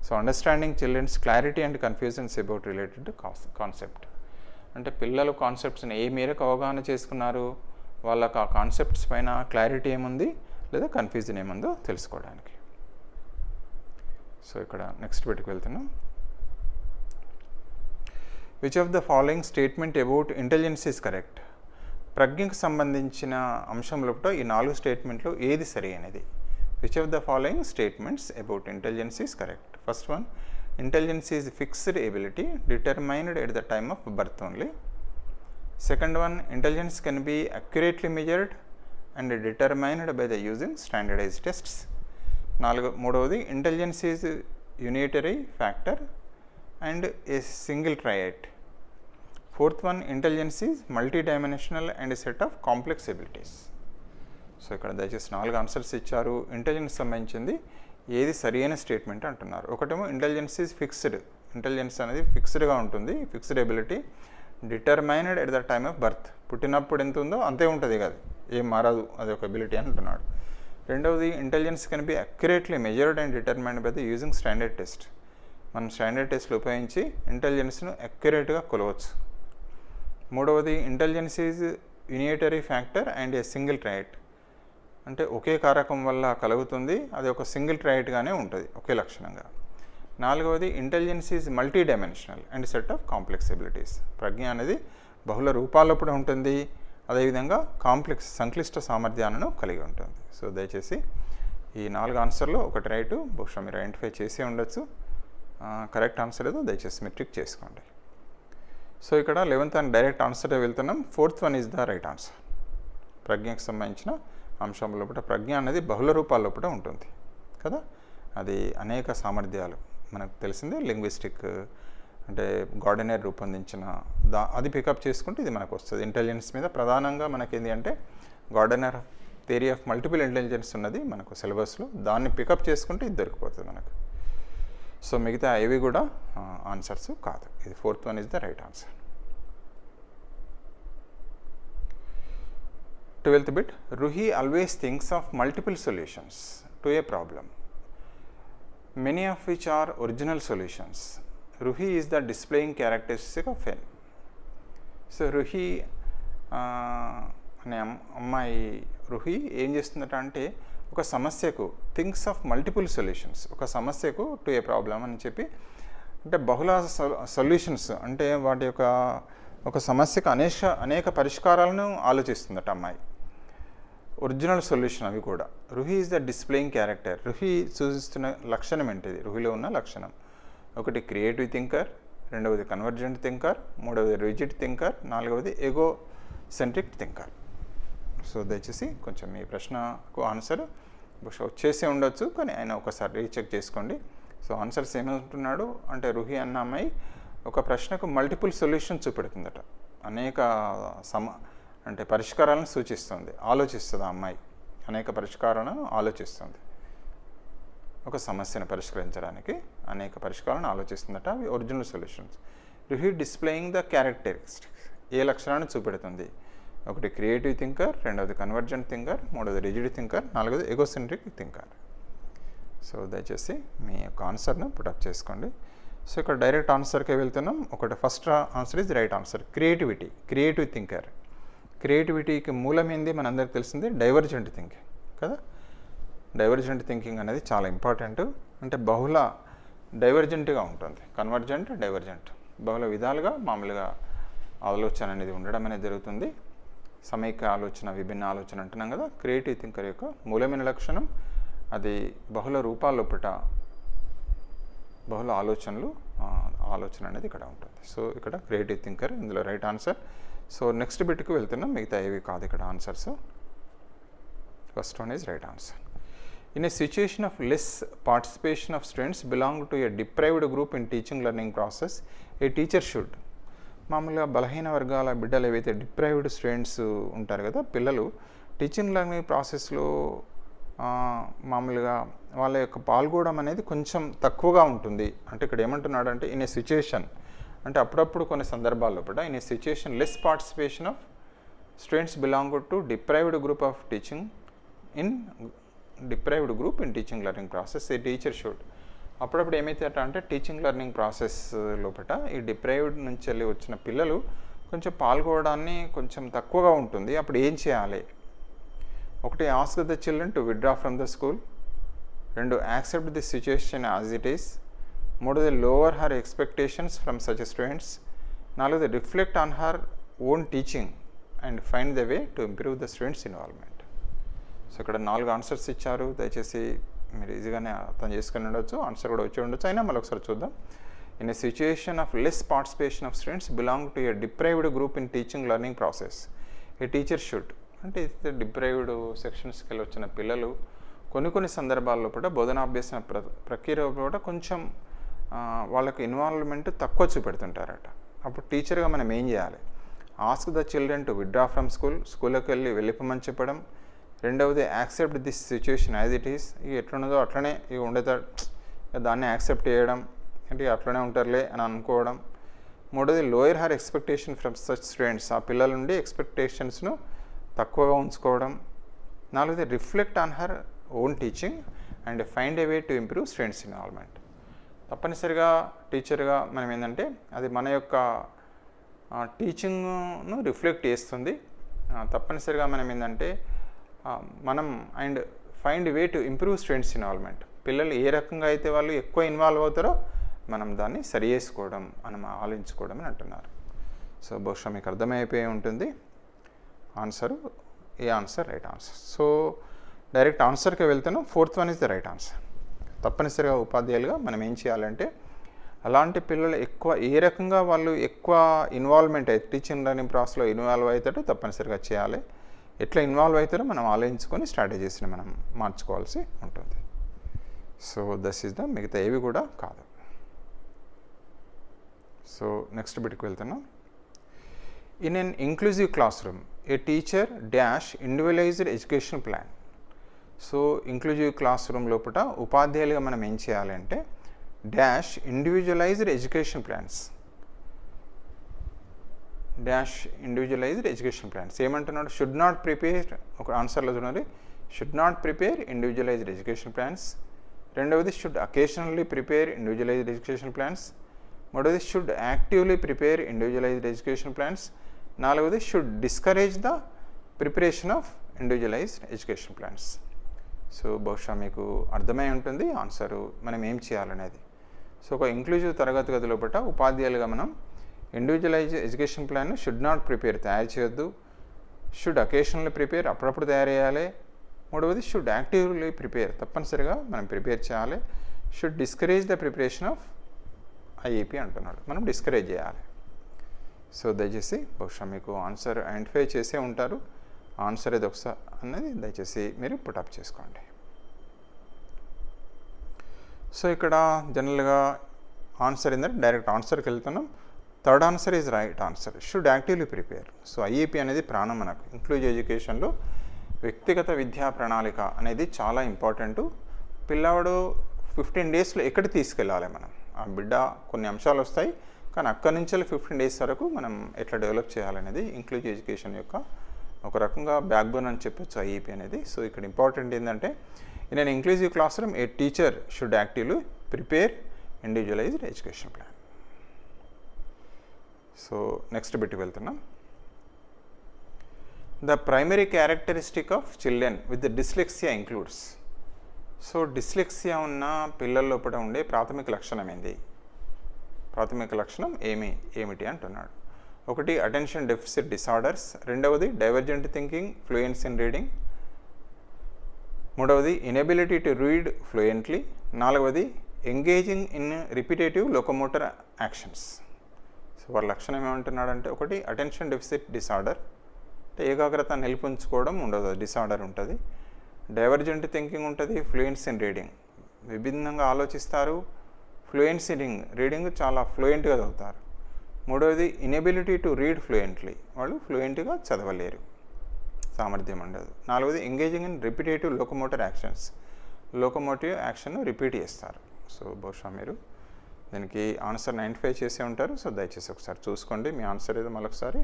So understanding children's clarity and confusions about related concept, అంటే పిల్లలు కాన్సెప్ట్స్ని ఏ మేరకు అవగాహన చేసుకున్నారు, వాళ్ళకు ఆ కాన్సెప్ట్స్ పైన క్లారిటీ ఏముంది లేదా కన్ఫ్యూజన్ ఏముందో తెలుసుకోవడానికి. సో ఇక్కడ నెక్స్ట్ బిట్కి వెళ్తున్నాం. Which of the following statement about intelligence is correct. ప్రజ్ఞకు సంబంధించిన అంశం లోపల ఈ 4 స్టేట్మెంట్లు ఏది సరి అనేది. Which of the following statements about intelligence is correct. First one, intelligence is fixed ability determined at the time of birth only. Second one, intelligence can be accurately measured and determined by the using standardised tests. మూడవది, intelligence is unitary factor and a single trait. Fourth one, intelligence is multidimensional and set of complex abilities. So ఇక్కడ దయచేసి 4 answers ఇచ్చారు. Intelligence సంబంధించింది ఏది సరైన statement అంటున్నారు. ఒకటేమో intelligence is fixed, intelligence అనేది ఫిక్స్డ్గా ఉంటుంది, fixed ability, determined at the time of birth, పుట్టినప్పుడు ఎంత ఉందో అంతే ఉంటుంది కదా, ఏం మారదు, అది ఒక ఎబిలిటీ అంటున్నాడు. రెండవది, intelligence can be accurately measured and determined by the using standard test. మనం స్టాండర్డ్ టెస్ట్లు ఉపయోగించి ఇంటెలిజెన్స్ను అక్యురేట్గా కొలవచ్చు. మూడవది, intelligence is unitary factor and a single trait, అంటే ఒకే కారకం వల్ల కలుగుతుంది, అది ఒక సింగిల్ ట్రైట్గానే ఉంటుంది ఒకే లక్షణంగా. నాలుగవది, intelligence is multidimensional and set of complex abilities, ప్రజ్ఞ అనేది బహుళ రూపాల్లో కూడా ఉంటుంది, అదేవిధంగా సంక్లిష్ట సామర్థ్యాలను కలిగి ఉంటుంది. సో దయచేసి ఈ 4 ఆన్సర్లో ఒకటి రైటు, బహుశా మీరు ఐడెంటిఫై చేసే ఉండొచ్చు. కరెక్ట్ ఆన్సర్ ఏదో దయచేసి మీరు టిక్ చేసుకోండి. సో ఇక్కడ 11th అని డైరెక్ట్ ఆన్సర్ వెళ్తున్నాం. Fourth one is the right answer. ప్రజ్ఞకు సంబంధించిన అంశం లోపల ప్రజ్ఞ అనేది బహుళ రూపాల లోపల ఉంటుంది కదా, అది అనేక సామర్థ్యాలు మనకు తెలిసిందే. లింగ్విస్టిక్ అంటే గార్డెనర్ రూపొందించిన అది పికప్ చేసుకుంటే ఇది మనకు వస్తుంది. ఇంటెలిజెన్స్ మీద ప్రధానంగా మనకి ఏంటి అంటే gardener theory of multiple intelligence ఉన్నది మనకు సిలబస్లో, దాన్ని పికప్ చేసుకుంటే ఇది దొరికిపోతుంది మనకు. సో మిగతా ఏవి కూడా ఆన్సర్స్ కాదు. ఇది fourth one is the right answer. 12th bit, Ruhi always thinks of multiple solutions to a problem, many of which are original solutions. Ruhi is the displaying characteristic of N. So Ruhi అనే అమ్మాయి రుహి ఏం చేస్తుందట అంటే ఒక సమస్యకు thinks of multiple solutions, ఒక సమస్యకు to A problem అని చెప్పి, అంటే బహుళ సొల్యూషన్స్ అంటే వాటి యొక్క ఒక సమస్యకు అనేక పరిష్కారాలను ఆలోచిస్తుందట అమ్మాయి. ఒరిజినల్ సొల్యూషన్ అవి కూడా. Ruhi is the displaying character. Ruhi సూచిస్తున్న లక్షణం ఏంటిది? రుహిలో ఉన్న లక్షణం ఒకటి క్రియేటివ్ థింకర్, రెండవది కన్వర్జెంట్ థింకర్, మూడవది రిజిడ్ థింకర్, నాలుగవది ఎగో సెంట్రిక్ థింకర్. సో దయచేసి కొంచెం ఈ ప్రశ్నకు ఆన్సర్ బహుశా వచ్చేసే ఉండొచ్చు, కానీ ఆయన ఒకసారి రీచెక్ చేసుకోండి. సో ఆన్సర్స్ ఏమంటున్నాడు అంటే రుహి అన్న అమ్మాయి ఒక ప్రశ్నకు మల్టిపుల్ సొల్యూషన్ చూపెడుతుందట, అనేక అంటే పరిష్కారాలను సూచిస్తుంది, ఆలోచిస్తుంది. ఆ అమ్మాయి అనేక పరిష్కారాలను ఆలోచిస్తుంది. ఒక సమస్యను పరిష్కరించడానికి అనేక పరిష్కారాలను ఆలోచిస్తుందట, అవి original solutions. Ruhi displaying the characteristics, ఏ లక్షణాన్ని చూపెడుతుంది? ఒకటి క్రియేటివ్ థింకర్, రెండవది కన్వర్జెంట్ థింకర్, మూడవది రిజిడ్ థింకర్, నాలుగవది ఎగోసెంట్రిక్ థింకర్. సో దయచేసి మీ యొక్క ఆన్సర్ను పుటప్ చేసుకోండి. సో ఇక్కడ డైరెక్ట్ ఆన్సర్కే వెళ్తున్నాం. ఒకటి first answer is right answer, creativity, creative thinker. క్రియేటివిటీకి మూలం ఏంది మనందరికి తెలిసింది? డైవర్జెంట్ థింకింగ్ కదా. డైవర్జెంట్ థింకింగ్ అనేది చాలా ఇంపార్టెంట్. అంటే బహుళ డైవర్జెంట్గా ఉంటుంది. కన్వర్జెంట్, డైవర్జెంట్ బహుళ విధాలుగా మామూలుగా ఆలోచన అనేది ఉండడం అనేది జరుగుతుంది. సమైక్య ఆలోచన, విభిన్న ఆలోచన అంటున్నాం కదా. క్రియేటివ్ థింకర్ యొక్క మూలమైన లక్షణం అది బహుళ రూపాల్లోపట బహుళ ఆలోచన అనేది ఇక్కడ ఉంటుంది. సో ఇక్కడ క్రియేటివ్ థింకర్ ఇందులో రైట్ ఆన్సర్. సో నెక్స్ట్ బిట్కి వెళ్తున్నాం, మిగతా ఏవి కాదు ఇక్కడ answers. First one is right answer. In a situation of less participation of students belong to a deprived group in teaching learning process, a teacher should. మామూలుగా బలహీన వర్గాల బిడ్డలు ఏవైతే డిప్రైవ్డ్ స్టూడెంట్స్ ఉంటారు కదా, పిల్లలు టీచింగ్ లెర్నింగ్ ప్రాసెస్లో మామూలుగా వాళ్ళ యొక్క పాల్గొనడం అనేది కొంచెం తక్కువగా ఉంటుంది. అంటే ఇక్కడ ఏమంటున్నాడు అంటే ఇన్ ఏ సిచ్యుయేషన్, అంటే అప్పుడప్పుడు కొన్ని సందర్భాల్లో కూడా in a situation less participation of students belong to deprived group of teaching in deprived group in teaching learning process A teacher should. అప్పుడప్పుడు ఏమైతే అంటే టీచింగ్ లెర్నింగ్ ప్రాసెస్ లోపల ఈ డిప్రైవ్డ్ నుంచి వెళ్ళి వచ్చిన పిల్లలు కొంచెం పాల్గొనడాన్ని కొంచెం తక్కువగా ఉంటుంది. అప్పుడు ఏం చేయాలి? ఒకటి, ask the children to withdraw from the school. రెండు, accept the situation as it is. మూడోది, lower her expectations from such students. నాలుగోది, reflect on her own teaching and find the way to improve the students involvement. So ఇక్కడ 4 answers ఇచ్చారు. దయచేసి మీరు ఈజీగానే అర్థం చేసుకుని ఉండొచ్చు, ఆన్సర్ కూడా వచ్చి ఉండొచ్చు. అయినా మళ్ళీ ఒకసారి చూద్దాం. In a situation of less participation of students belong to a deprived group in teaching learning process A teacher should. అంటే డిప్రైవ్డ్ సెక్షన్స్కి వెళ్ళి వచ్చిన పిల్లలు కొన్ని సందర్భాల్లో కూడా బోధనాభ్యాసన ప్రక్రియలో కూడా కొంచెం వాళ్ళకి ఇన్వాల్వ్మెంట్ తక్కువ చూపెడుతుంటారట. అప్పుడు టీచర్గా మనం ఏం చేయాలి? Ask the children to withdraw from స్కూల్కి వెళ్ళిపోమని చెప్పడం. రెండవది, accept this situation as it is. ఇక ఎట్లున్నదో అట్లనే ఇక ఉండేది, దాన్ని యాక్సెప్ట్ చేయడం, అంటే అట్లనే ఉంటారులే అని అనుకోవడం. మూడోది, lower her expectation from such students. ఆ పిల్లల నుండి ఎక్స్పెక్టేషన్స్ను తక్కువగా ఉంచుకోవడం. నాలుగోది, reflect on her own teaching and find a way to improve students involvement. తప్పనిసరిగా టీచర్గా మనం ఏంటంటే అది మన యొక్క టీచింగ్ను రిఫ్లెక్ట్ చేస్తుంది. తప్పనిసరిగా మనం ఏంటంటే మనం and find way to improve students involvement. పిల్లలు ఏ రకంగా అయితే వాళ్ళు ఎక్కువ ఇన్వాల్వ్ అవుతారో మనం దాన్ని సరి చేసుకోవడం, మనం ఆలోచించుకోవడం అని అంటున్నారు. సో బహుశా మీకు అర్థమైపోయి ఉంటుంది ఆన్సరు. ఏ answer right answer. So direct ఆన్సర్కి వెళ్తాను. 4th one is the right answer. తప్పనిసరిగా ఉపాధ్యాయులుగా మనం ఏం చేయాలంటే అలాంటి పిల్లలు ఏ రకంగా వాళ్ళు ఎక్కువ ఇన్వాల్వ్మెంట్ అయితే టీచింగ్ లెర్నింగ్ ప్రాసెస్లో ఇన్వాల్వ్ అవుతారో తప్పనిసరిగా చేయాలి. ఎట్లా ఇన్వాల్వ్ అవుతారో మనం ఆలోచించుకొని స్ట్రాటజీస్ని మనం మార్చుకోవాల్సి ఉంటుంది. సో దస్ ఈజ్ ద, మిగతా ఏవి కూడా కాదు. సో నెక్స్ట్ బిట్కి వెళ్తున్నాం. In an inclusive classroom a teacher dash individualised education plan. So inclusive classroom లోపల ఉపాధ్యాయులుగా మనం ఏం చేయాలంటే dash individualised education plans. Dash individualised education plans ఏమంటున్నాడు? Should not prepare. ఒక ఆన్సర్లో చూడండి, should not prepare individualised education plans. రెండవది, should occasionally prepare individualised education plans. మూడవది, should actively prepare individualised education plans. నాలుగవది, should discourage the preparation of individualised education plans. So బహుశా మీకు అర్థమై ఉంటుంది ఆన్సరు మనం ఏం చేయాలనేది. సో ఒక ఇంక్లూజివ్ తరగతి గది లోపల ఉపాధ్యాయులుగా మనం individualise education plan should not prepare, తయారు చేయొద్దు. షుడ్ అకేషనల్లీ ప్రిపేర్, అప్పుడప్పుడు తయారు చేయాలి. మూడవది షుడ్ యాక్టివ్లీ ప్రిపేర్, తప్పనిసరిగా మనం ప్రిపేర్ చేయాలి. Should discourage the preparation of IAP అంటున్నాడు, మనం డిస్కరేజ్ చేయాలి. సో దయచేసి బహుశా మీకు ఆన్సర్ ఐడెంటిఫై చేసే ఉంటారు. ఆన్సర్ ఏది ఒకసారి అనేది దయచేసి మీరు పుటప్ చేసుకోండి. సో ఇక్కడ జనరల్గా ఆన్సర్ ఏంటంటే డైరెక్ట్ ఆన్సర్కి వెళ్తున్నాం. Third answer is right answer, should actively prepare. So IAP అనేది ప్రాణం మనకు. ఇంక్లూజివ్ ఎడ్యుకేషన్లో వ్యక్తిగత విద్యా ప్రణాళిక అనేది చాలా ఇంపార్టెంటు. పిల్లవాడు 15 డేస్లో ఎక్కడికి తీసుకెళ్ళాలి మనం, ఆ బిడ్డ కొన్ని అంశాలు వస్తాయి, కానీ అక్కడి నుంచి 15 డేస్ వరకు మనం ఎట్లా డెవలప్ చేయాలనేది ఇంక్లూజివ్ ఎడ్యుకేషన్ యొక్క ఒక రకంగా బ్యాక్ బోన్ అని చెప్పొచ్చు ఐఏపీ అనేది. సో ఇక్కడ ఇంపార్టెంట్ ఏంటంటే in an inclusive classroom a teacher should actively prepare individualised education plan. So next బిట్కి వెళ్తున్నాం. The primary characteristic of children with dyslexia includes. So dyslexia ఉన్న పిల్లల లోపల ఉండే ప్రాథమిక లక్షణం ఏంది, ప్రాథమిక లక్షణం ఏమిటి అంటున్నాడు. ఒకటి అటెన్షన్ డెఫిసిట్ డిసార్డర్స్, రెండవది divergent thinking, fluency in reading, మూడవది ఇనెబిలిటీ టు రీడ్ ఫ్లూయెంట్లీ, నాలుగవది engaging in repetitive locomotor actions. So వాళ్ళ లక్షణం ఏమంటున్నాడంటే ఒకటి అటెన్షన్ డెఫిసిట్ డిసార్డర్, అంటే ఏకాగ్రత నిలిపించుకోవడం ఉండదు, డిసార్డర్ ఉంటుంది. డైవర్జెంట్ థింకింగ్ ఉంటుంది, ఫ్లూయెన్సీ ఇన్ రీడింగ్ విభిన్నంగా ఆలోచిస్తారు, ఫ్లూయెన్సీ రీడింగ్ చాలా ఫ్లూయెంట్గా చదువుతారు. మూడవది ఇనెబిలిటీ టు రీడ్ ఫ్లూయెంట్లీ, వాళ్ళు ఫ్లూయెంట్గా చదవలేరు, సామర్థ్యం ఉండదు. నాలుగవది engaging in repetitive locomotor actions, locomotive action repeat చేస్తారు. సో బహుశా మీరు దీనికి ఆన్సర్ని ఐడెంటిఫై చేసే ఉంటారు. సో దయచేసి ఒకసారి చూసుకోండి మీ ఆన్సర్ ఏదో మరొకసారి.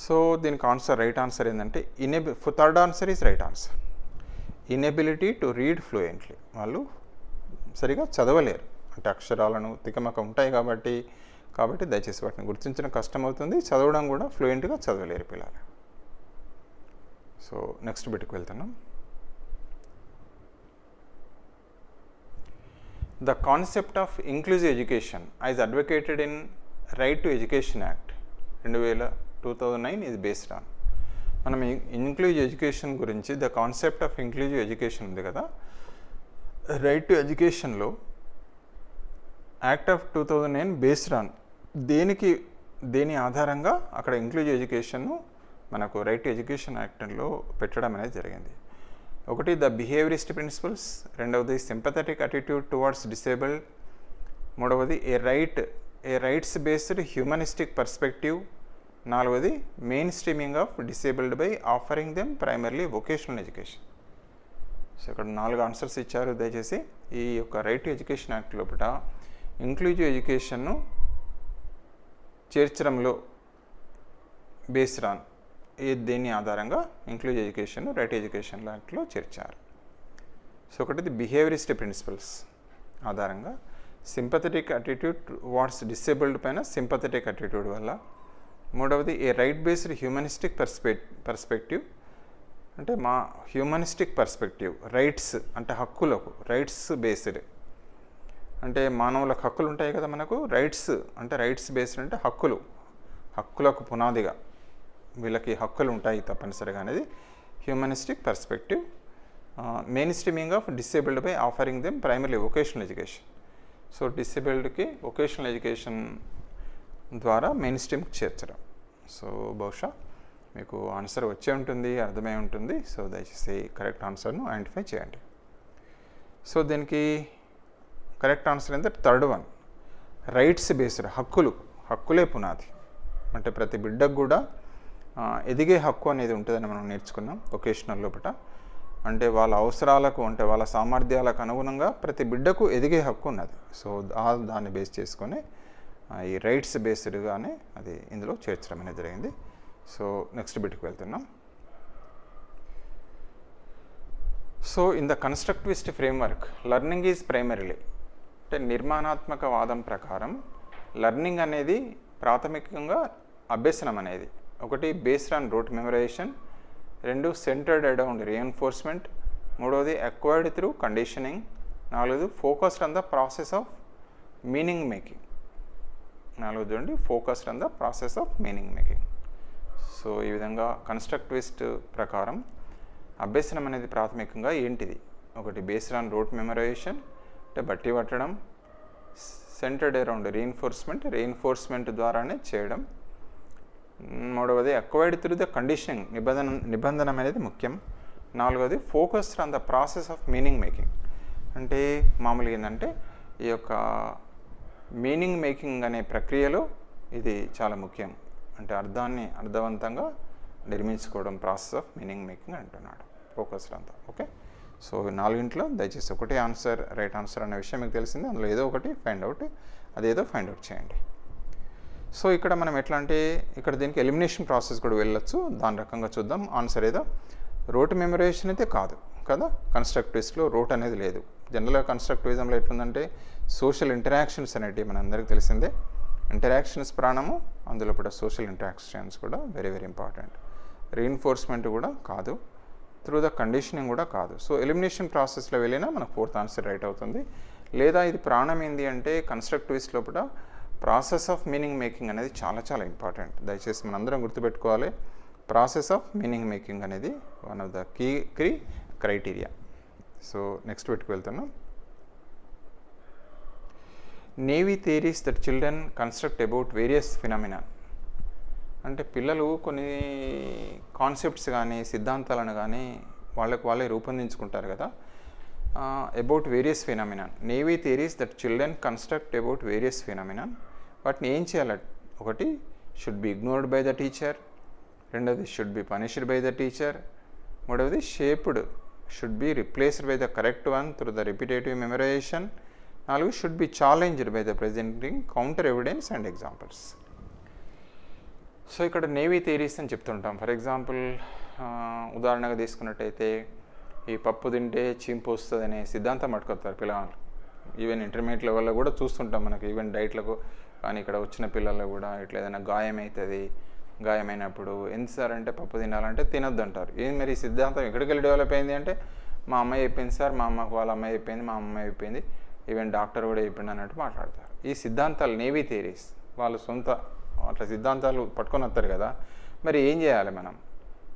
సో దీనికి ఆన్సర్ రైట్ ఆన్సర్ ఏంటంటే third answer is right answer, inability to read fluently, వాళ్ళు సరిగా చదవలేరు, అంటే అక్షరాలను తికమక ఉంటాయి కాబట్టి దయచేసి వాటిని గుర్తించడం కష్టమవుతుంది, చదవడం కూడా ఫ్లూయెంట్గా చదవలేరు పిల్లలు. సో నెక్స్ట్ బిట్కి వెళ్తున్నాం. The concept of inclusive education as advocated in right to education act 2009 is based on. మనం ఇంక్లూజివ్ ఎడ్యుకేషన్ గురించి the concept of inclusive education ఉంది కదా, రైట్ టు ఎడ్యుకేషన్లో యాక్ట్ ఆఫ్ 2009 బేస్డ్ ఆన్ దేని ఆధారంగా అక్కడ ఇంక్లూజివ్ ఎడ్యుకేషన్ను మనకు రైట్ టు ఎడ్యుకేషన్ యాక్ట్లో పెట్టడం అనేది జరిగింది. ఒకటి ద బిహేవియరిస్ట్ ప్రిన్సిపల్స్, రెండవది సింపథెటిక్ అటిట్యూడ్ టువర్డ్స్ డిసేబుల్డ్, మూడవది ఏ రైట్స్ బేస్డ్ హ్యూమనిస్టిక్ పర్స్పెక్టివ్, నాలుగవది main streaming of disabled by offering them primarily vocational education. So ఇక్కడ 4 ఆన్సర్స్ ఇచ్చారు. దయచేసి ఈ యొక్క రైట్ టు ఎడ్యుకేషన్ యాక్ట్ లోపల ఇంక్లూజివ్ ఎడ్యుకేషన్ను చేర్చడంలో బేస్డ్ ఆన్ దేని ఆధారంగా ఇంక్లూజివ్ ఎడ్యుకేషన్ రైట్ ఎడ్యుకేషన్ యాక్ట్లో చేర్చారు. సో ఒకటిది బిహేవియరిస్ట్ ప్రిన్సిపల్స్ ఆధారంగా, సింపథెటిక్ అటిట్యూడ్ టువర్డ్స్ డిసేబుల్డ్ పైన సింపథెటిక్ అటిట్యూడ్ వల్ల, మూడవది ఏ రైట్ బేస్డ్ హ్యూమనిస్టిక్ పర్స్పెక్టివ్, అంటే మా హ్యూమనిస్టిక్ పర్స్పెక్టివ్, రైట్స్ అంటే హక్కులకు, రైట్స్ బేస్డ్ అంటే మానవులకు హక్కులు ఉంటాయి కదా మనకు, రైట్స్ అంటే రైట్స్ బేస్డ్ అంటే హక్కులకు పునాదిగా వీళ్ళకి హక్కులు ఉంటాయి తప్పనిసరిగా అనేది humanistic perspective. Mainstreaming of disabled by offering them primary vocational education. So డిసేబుల్డ్కి వొకేషనల్ ఎడ్యుకేషన్ ద్వారా మెయిన్ స్ట్రీమ్కి చేర్చడం. సో బహుశా మీకు ఆన్సర్ వచ్చే ఉంటుంది, అర్థమై ఉంటుంది. సో దయచేసి కరెక్ట్ ఆన్సర్ను ఐడెంటిఫై చేయండి. సో దీనికి కరెక్ట్ ఆన్సర్ ఏంటంటే థర్డ్ వన్, రైట్స్ బేస్డ్, హక్కులే పునాది. అంటే ప్రతి బిడ్డకు కూడా ఎదిగే హక్కు అనేది ఉంటుందని మనం నేర్చుకున్నాం వొకేషనల్ లోపల. అంటే వాళ్ళ అవసరాలకు, అంటే వాళ్ళ సామర్థ్యాలకు అనుగుణంగా ప్రతి బిడ్డకు ఎదిగే హక్కు ఉన్నది. సో దాన్ని బేస్ చేసుకొని ఈ రైట్స్ బేస్డ్గానే అది ఇందులో చేర్చడం అనేది జరిగింది. సో నెక్స్ట్ బిట్కి వెళ్తున్నాం. So in the constructivist framework learning is primarily, అంటే నిర్మాణాత్మక వాదం ప్రకారం లెర్నింగ్ అనేది ప్రాథమికంగా అభ్యసనం అనేది ఒకటి బేస్డ్ ఆన్ రూట్ మెమరైజేషన్, రెండు సెంటర్డ్ అరౌండ్ రీఎన్ఫోర్స్మెంట్, మూడవది అక్వైర్డ్ త్రూ కండిషనింగ్, నాలుగోది focused on the process of meaning making. నాలుగోది చూడండి, focused on the process of meaning making. So ఈ విధంగా కన్స్ట్రక్టివిస్ట్ ప్రకారం అభ్యసనం అనేది ప్రాథమికంగా ఏంటిది? ఒకటి బేస్డ్ ఆన్ రోట్ మెమరైజేషన్, అంటే బట్టి పట్టడం, సెంటర్డ్ అరౌండ్ రీఎన్ఫోర్స్మెంట్ ద్వారానే చేయడం. మూడవది అక్వైర్డ్ త్రూ ద కండిషనింగ్, నిబంధన అనేది ముఖ్యం. నాలుగవది focused on the process of meaning making, అంటే మామూలుగా ఏంటంటే ఈ యొక్క మీనింగ్ మేకింగ్ అనే ప్రక్రియలో ఇది చాలా ముఖ్యం. అంటే అర్థాన్ని అర్థవంతంగా నిర్మించుకోవడం ప్రాసెస్ ఆఫ్ మీనింగ్ మేకింగ్ అంటున్నాడు. ఫోకస్డ్ అంతా. ఓకే, సో నాలుగింట్లో దయచేసి ఒకటే ఆన్సర్ రైట్ ఆన్సర్ అనే విషయం మీకు తెలిసింది. అందులో ఏదో ఒకటి ఫైండ్ అవుట్, అదేదో ఫైండ్ అవుట్ చేయండి. సో ఇక్కడ మనం ఎట్లా అంటే ఇక్కడ దీనికి ఎలిమినేషన్ ప్రాసెస్ కూడా వెళ్ళొచ్చు, దాని రకంగా చూద్దాం. ఆన్సర్ ఏదో రోట్ మెమరైజేషన్ అయితే కాదు కదా, కన్స్ట్రక్టివిస్ట్లో రోట్ అనేది లేదు. జనరల్గా కన్స్ట్రక్టివిజంలో ఎట్లుందంటే సోషల్ ఇంటరాక్షన్స్ అనేటివి మన అందరికీ తెలిసిందే. ఇంటరాక్షన్స్ ప్రాణము, అందులో కూడా సోషల్ ఇంటరాక్షన్స్ కూడా వెరీ వెరీ ఇంపార్టెంట్. రీఎన్ఫోర్స్మెంట్ కూడా కాదు, త్రూ ద కండిషనింగ్ కూడా కాదు. సో ఎలిమినేషన్ ప్రాసెస్లో వెళ్ళినా మనకు ఫోర్త్ ఆన్సర్ రైట్ అవుతుంది. లేదా ఇది ప్రాణం ఏంది అంటే కన్స్ట్రక్టివిస్ట్ లోపల ప్రాసెస్ ఆఫ్ మీనింగ్ మేకింగ్ అనేది చాలా చాలా ఇంపార్టెంట్. దయచేసి మనందరం గుర్తుపెట్టుకోవాలి, ప్రాసెస్ ఆఫ్ మీనింగ్ మేకింగ్ అనేది one of the key criteria. So next వీటికి వెళ్తున్నాం. Naive theories that children construct about various phenomena, అంటే పిల్లలు కొన్ని కాన్సెప్ట్స్ కానీ సిద్ధాంతాలను కానీ వాళ్ళే రూపొందించుకుంటారు కదా, about various phenomena. Naive theories that children construct about various phenomena, వాటిని ఏం చేయాలి? ఒకటి should be ignored by the teacher, రెండవది should be punished by the teacher, మూడవది shaped should be replaced by the correct one through the repetitive memorisation, నాలుగు should be challenged by the presenting counter evidence and examples. So ఇక్కడ naive theories అని చెప్తుంటాం. For example ఉదాహరణగా తీసుకున్నట్టయితే ఈ పప్పు తింటే చీంపు వస్తుంది అనే సిద్ధాంతం పట్టుకొస్తారు పిల్లలు. ఈవెన్ ఇంటర్మీడియట్ లెవెల్లో కూడా చూస్తుంటాం మనకి, ఈవెన్ డైట్లకు కానీ ఇక్కడ వచ్చిన పిల్లలు కూడా ఇట్లా ఏదైనా గాయం అవుతుంది, గాయమైనప్పుడు ఎంత సార్ అంటే పప్పు తినాలంటే తినొద్దు అంటారు. ఏం మరి ఈ సిద్ధాంతం ఎక్కడికి వెళ్ళి డెవలప్ అయింది అంటే మా అమ్మాయి చెప్పింది సార్, మా అమ్మకు వాళ్ళ అమ్మాయి చెప్పింది, మా అమ్మాయి చెప్పింది, ఈవెన్ డాక్టర్ కూడా చెప్పింది అన్నట్టు మాట్లాడతారు. ఈ సిద్ధాంతాలు నేవీ థియరీస్ వాళ్ళు సొంత అట్లా సిద్ధాంతాలు పట్టుకొని వస్తారు కదా. మరి ఏం చేయాలి మనం?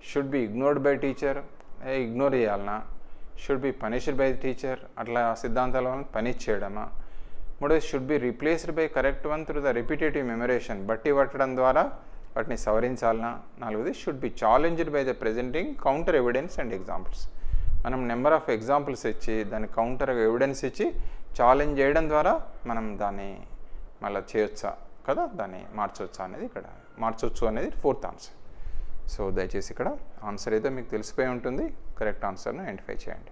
Should be ignored by teacher, ignore చేయాలనా? Should be punished by teacher, అట్లా సిద్ధాంతాల వల్ల పనిష్ చేయడమా? మూడోది should be replaced by correct one through the repetitive memorization, బట్టి పట్టడం ద్వారా వాటిని సవరించాలనా? నాలుగోది should be challenged by the presenting counter evidence and examples. మనం నెంబర్ ఆఫ్ ఎగ్జాంపుల్స్ ఇచ్చి దాన్ని కౌంటర్ ఎవిడెన్స్ ఇచ్చి ఛాలెంజ్ చేయడం ద్వారా మనం దాన్ని మళ్ళీ చేయొచ్చా కదా, దాన్ని మార్చొచ్చా అనేది ఇక్కడ మార్చొచ్చు అనేది ఫోర్త్ ఆన్సర్. సో దయచేసి ఇక్కడ ఆన్సర్ ఏదో మీకు తెలిసిపోయి ఉంటుంది, కరెక్ట్ ఆన్సర్ను ఐడెంటిఫై చేయండి.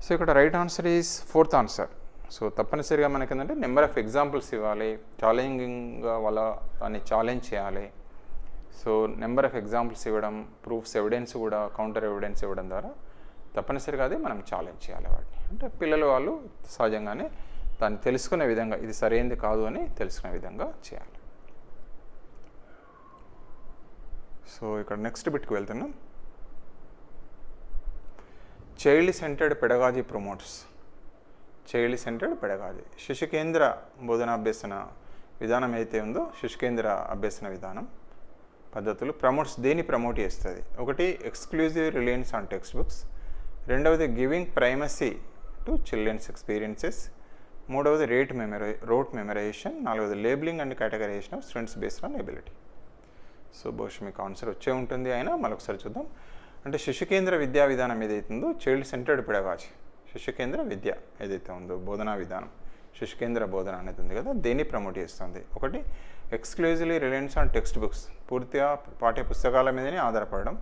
సో ఇక్కడ right answer is fourth answer. So తప్పనిసరిగా మనకి ఏంటంటే నెంబర్ ఆఫ్ ఎగ్జాంపుల్స్ ఇవ్వాలి, ఛాలెంజింగ్గా వాళ్ళ దాన్ని ఛాలెంజ్ చేయాలి. సో నెంబర్ ఆఫ్ ఎగ్జాంపుల్స్ ఇవ్వడం, ప్రూఫ్స్ ఎవిడెన్స్ కూడా కౌంటర్ ఎవిడెన్స్ ఇవ్వడం ద్వారా తప్పనిసరిగా అది మనం ఛాలెంజ్ చేయాలి వాటిని. అంటే పిల్లలు వాళ్ళు సహజంగానే దాన్ని తెలుసుకునే విధంగా ఇది సరైనది కాదు అని తెలుసుకునే విధంగా చేయాలి. సో ఇక్కడ నెక్స్ట్ బిట్కి వెళ్తున్నాం. Child centred pedagogy promotes. Child centred pedagogy శిశు కేంద్ర బోధనాభ్యసన విధానం అయితే ఉందో, శిశు కేంద్ర అభ్యసన విధానం పద్ధతులు ప్రమోట్స్ దేని ప్రమోట్ చేస్తుంది? ఒకటి exclusive reliance on text books, రెండవది giving primacy to children's experiences, మూడవది రోట్ మెమరైజేషన్, నాలుగవది labelling and categorization of students based on ability. So బహుశా మీకు ఆన్సర్ వచ్చే ఉంటుంది, అయినా మరొకసారి చూద్దాం. అంటే శిశు కేంద్ర విద్యా విధానం ఏదైతుందో చైల్డ్ సెంటర్డ్ పెడగాజీ, శిశు కేంద్ర విద్య ఏదైతే ఉందో బోధనా విధానం, శిశు కేంద్ర బోధన అనేది ఉంది కదా, దేన్ని ప్రమోట్ చేస్తుంది? ఒకటి exclusively reliance on text books, పూర్తిగా పాఠ్య పుస్తకాల మీదనే ఆధారపడడం,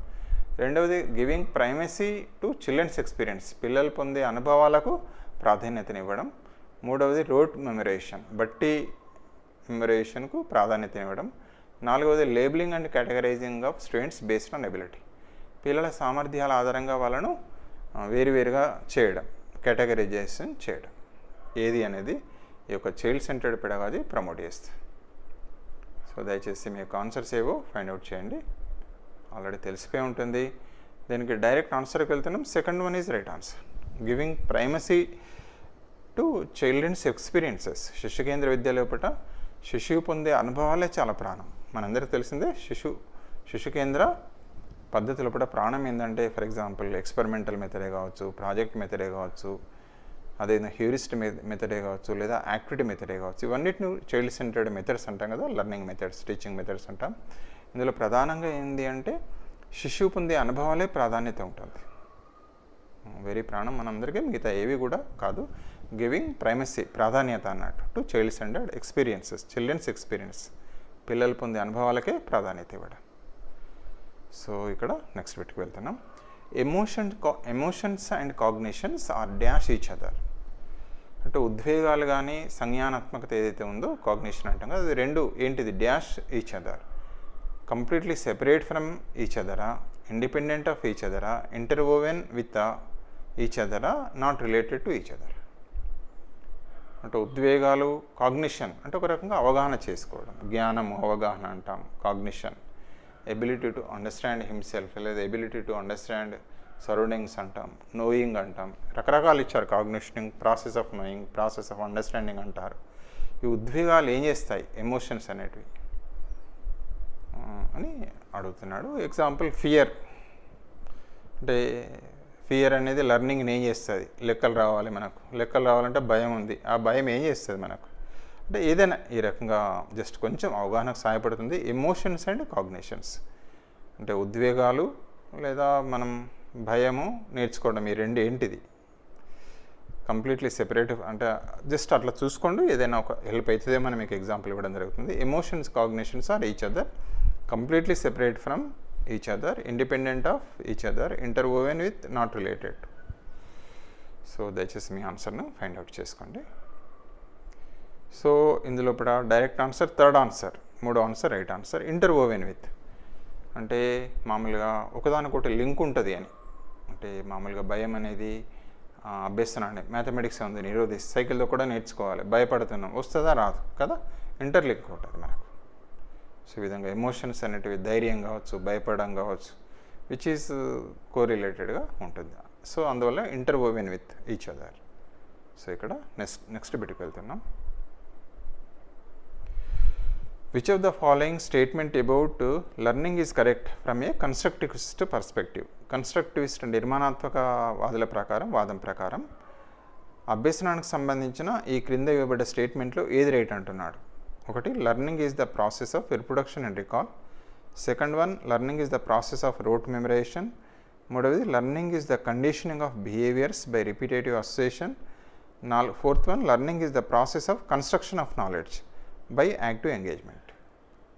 రెండవది giving primacy to children's experience, పిల్లలు పొందే అనుభవాలకు ప్రాధాన్యతనివ్వడం, మూడవది రోట్ మెమరైజేషన్, బట్టి మెమరైజేషన్కు ప్రాధాన్యతనివ్వడం, నాలుగవది labelling and categorising of students based on ability, పిల్లల సామర్థ్యాల ఆధారంగా వాళ్ళను వేరువేరుగా చేయడం, కేటగరైజేషన్ చేయడం. ఏది అనేది ఈ యొక్క చైల్డ్ సెంటర్డ్ పెడగాజీ ప్రమోట్ చేస్తుంది. సో దయచేసి మీ యొక్క ఆన్సర్స్ ఏవో ఫైండ్ అవుట్ చేయండి, ఆల్రెడీ తెలిసిపోయి ఉంటుంది. దీనికి డైరెక్ట్ ఆన్సర్కి వెళ్తున్నాం. Second one is right answer, giving primacy to children's experiences. శిశు కేంద్ర విద్య లోపల శిశువు పొందే అనుభవాలే చాలా ప్రాణం. మనందరికీ తెలిసిందే శిశు శిశు కేంద్ర పద్ధతిలో కూడా ప్రాణం ఏంటంటే ఫర్ ఎగ్జాంపుల్ ఎక్స్పెరిమెంటల్ మెథడే కావచ్చు, ప్రాజెక్ట్ మెథడే కావచ్చు, అదేవిధంగా హ్యూరిస్ట్ మెథడే కావచ్చు, లేదా యాక్టివిటీ మెథడే కావచ్చు. ఇవన్నిటిని చైల్డ్ సెంటర్డ్ మెథడ్స్ అంటాం కదా, లెర్నింగ్ మెథడ్స్, టీచింగ్ మెథడ్స్ అంటాం. ఇందులో ప్రధానంగా ఏంటి అంటే శిశువు పొందే అనుభవాలే ప్రాధాన్యత ఉంటుంది. వెరీ ప్రాణం మనందరికీ, మిగతా ఏవి కూడా కాదు. గివింగ్ ప్రైమసీ, ప్రాధాన్యత అన్నట్టు to child centred experiences, children's experience, పిల్లలు పొందే అనుభవాలకే ప్రాధాన్యత ఇవ్వడం. సో ఇక్కడ నెక్స్ట్ బిట్కి వెళ్తున్నాం. Emotions and cognitions are dash each other. అంటే ఉద్వేగాలు కానీ సంజ్ఞానాత్మకత ఏదైతే ఉందో కాగ్నిషన్ అంటాం కదా, అది రెండు ఏంటిది, dash each other, completely separate from each అదరా, ఇండిపెండెంట్ ఆఫ్ ఈచ్ అదరా, ఇంటర్వోవెన్ విత్ ఈచ్ అదరా, not related to each other. అంటే ఉద్వేగాలు, కాగ్నిషన్ అంటే ఒక రకంగా అవగాహన చేసుకోవడం, జ్ఞానము అవగాహన అంటాం. Cognition ability to understand himself, లేదా ఎబిలిటీ టు అండర్స్టాండ్ సరౌండింగ్స్ అంటాం. నోయింగ్ అంటాం, రకరకాలు ఇచ్చారు. కాగ్నిషనింగ్, process of knowing, process of understanding అంటారు. ఈ ఉద్వేగాలు ఏం చేస్తాయి, ఎమోషన్స్ అనేటివి అని అడుగుతున్నాడు. ఎగ్జాంపుల్ ఫియర్, అంటే ఫియర్ అనేది లెర్నింగ్ని ఏం చేస్తుంది, లెక్కలు రావాలి మనకు, లెక్కలు రావాలంటే భయం ఉంది, ఆ భయం ఏం చేస్తుంది మనకు, అంటే ఏదైనా ఈ రకంగా జస్ట్ కొంచెం అవగాహనకు సహాయపడుతుంది. ఎమోషన్స్ అండ్ కాగ్నిషన్స్ అంటే ఉద్వేగాలు లేదా మనం భయము నేర్చుకోవడం, ఈ రెండు ఏంటిది, కంప్లీట్లీ సెపరేట్. అంటే జస్ట్ అట్లా చూసుకోండి, ఏదైనా ఒక హెల్ప్ అవుతుందేమో మీకు ఎగ్జాంపుల్ ఇవ్వడం జరుగుతుంది. Emotions, cognitions are each other, completely separate from each other, independent of each other, interwoven with, not related. So దయచేసి మీ ఆన్సర్ను ఫైండ్ అవుట్ చేసుకోండి. సో ఇందులో ఇప్పుడు డైరెక్ట్ ఆన్సర్, థర్డ్ ఆన్సర్, మూడో answer right answer. Interwoven with అంటే మామూలుగా ఒకదానికొకటి లింక్ ఉంటుంది అని. అంటే మామూలుగా భయం అనేది అభ్యసనాన్ని, మ్యాథమెటిక్స్ ఉంది, నిరోధిస్, సైకిల్తో కూడా నేర్చుకోవాలి, భయపడుతున్నాం, వస్తుందా రాదు కదా, ఇంటర్లింక్ ఉంటుంది మనకు. సో ఈ విధంగా ఎమోషన్స్ అనేటివి ధైర్యం కావచ్చు, భయపడడం కావచ్చు, విచ్ ఈజ్ కోరిలేటెడ్గా ఉంటుంది. సో అందువల్ల ఇంటర్వోవెన్ విత్ ఈచ్ అదర్. సో ఇక్కడ నెక్స్ట్ బిట్కి వెళ్తున్నాం. Which of the following statement about learning is correct from A constructivist perspective. Constructivist నిర్మాణాత్మక వాదం ప్రకారం అభ్యసనానికి సంబంధించిన ఈ క్రింద ఇవ్వబడ్డ స్టేట్మెంట్లో ఏది రైట్ అంటున్నాడు. ఒకటి, learning is the process of reproduction and recall. Second one, learning is the process of rote memorization. మూడవది, learning is the conditioning of behaviours by repetitive association. Fourth one, learning is the process of construction of knowledge by active engagement.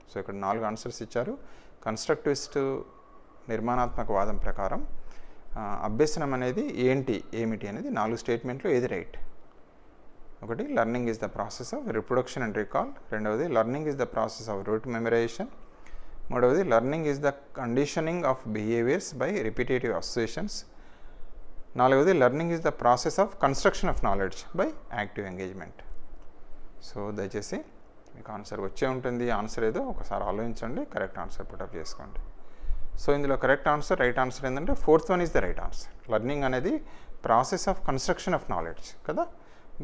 So ఇక్కడ 4 answers ఇచ్చారు. Constructivist నిర్మాణాత్మక వాదం ప్రకారం అభ్యసనం అనేది ఏమిటి అనేది 4 స్టేట్మెంట్లో ఏది రైట్. ఒకటి, learning is the process of reproduction and recall. రెండవది, learning is the process of rote memorization. మూడవది, learning is the conditioning of behaviours by repetitive associations. నాలుగవది, learning is the process of construction of knowledge by active engagement. So దయచేసి మీకు answer వచ్చే ఉంటుంది. Answer ఏదో ఒకసారి ఆలోచించండి, కరెక్ట్ ఆన్సర్ పుటప్ చేసుకోండి. సో ఇందులో కరెక్ట్ ఆన్సర్, రైట్ ఆన్సర్ ఏంటంటే fourth one is the right answer. Learning అనేది process of construction of knowledge కదా,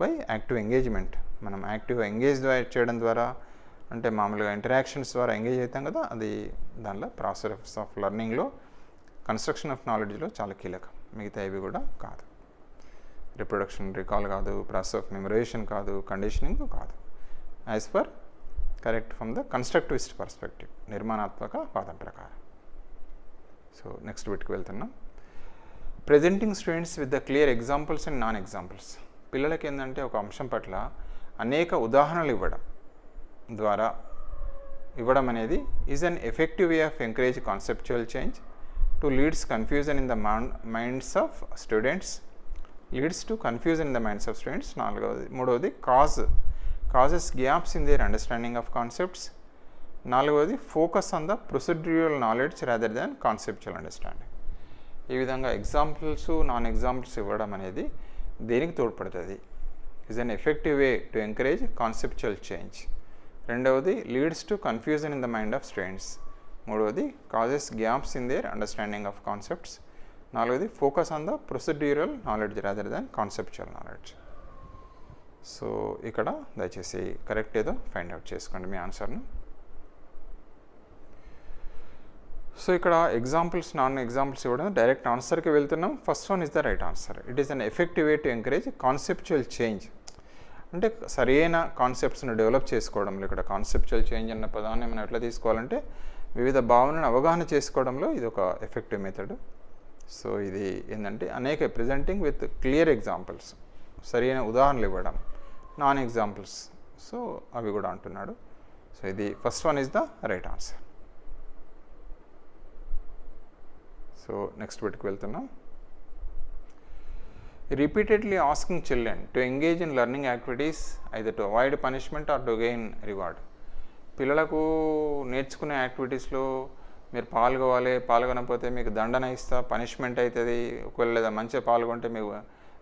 బై యాక్టివ్ ఎంగేజ్మెంట్. మనం యాక్టివ్గా ఎంగేజ్ చేయడం ద్వారా, అంటే మామూలుగా ఇంటరాక్షన్స్ ద్వారా ఎంగేజ్ అవుతాం కదా, అది దానిలో ప్రాసెస్ ఆఫ్ లెర్నింగ్లో కన్స్ట్రక్షన్ ఆఫ్ నాలెడ్జ్లో చాలా కీలకం. మిగతా ఇవి కూడా కాదు. రిప్రొడక్షన్, రికాల్ కాదు, ప్రాసెస్ ఆఫ్ మెమరైజేషన్ కాదు, కండిషనింగ్ కాదు. As per correct from the constructivist perspective, నిర్మాణాత్మక వాదం ప్రకారం. సో నెక్స్ట్ బిట్కి వెళ్తున్నాం. Presenting students with the clear examples and non examples. పిల్లలకి ఏంటంటే ఒక అంశం పట్ల అనేక ఉదాహరణలు ఇవ్వడం అనేది is an effective way of encourage conceptual change to leads confusion in the minds of students. మూడవది, causes gaps in their understanding of concepts. నాలుగవది, focus on the procedural knowledge rather than conceptual understanding. ఈ విధంగా examples, non examples ఇవ్వడం అనేది దేనికి తోడ్పడుతుంది? Is an effective way to encourage conceptual change. రెండవది, leads to confusion in the mind of students. మూడవది, causes gaps in their understanding of concepts. నాలుగవది, focus on the procedural knowledge rather than conceptual knowledge. So ఇక్కడ దయచేసి correct ఏదో find out చేసుకోండి మీ ఆన్సర్ను. So ఇక్కడ examples non examples ఇవ్వడం direct ఆన్సర్కి వెళ్తున్నాం. First one is the right answer. It is an effective way to encourage conceptual change. అంటే సరైన కాన్సెప్ట్స్ను డెవలప్ చేసుకోవడంలో, ఇక్కడ కాన్సెప్చువల్ చేంజ్ అన్న పదాన్ని మనం ఎట్లా తీసుకోవాలంటే వివిధ భావనలను అవగాహన చేసుకోవడంలో ఇది ఒక ఎఫెక్టివ్ మెథడ్. సో ఇది ఏంటంటే అనేక ప్రెజెంటింగ్ విత్ క్లియర్ ఎగ్జాంపుల్స్, సరైన ఉదాహరణలు ఇవ్వడం, నాన్ ఎగ్జాంపుల్స్. సో అవి కూడా అంటున్నాడు. సో ఇది first one is the right answer. So next బిట్కి వెళ్తున్నాం. Repeatedly asking children to engage in learning activities either to avoid punishment or to gain reward. పిల్లలకు నేర్చుకునే యాక్టివిటీస్లో మీరు పాల్గొనకపోతే మీకు దండన ఇస్తా, పనిష్మెంట్ అవుతుంది, ఒకవేళ లేదా మంచిగా పాల్గొంటే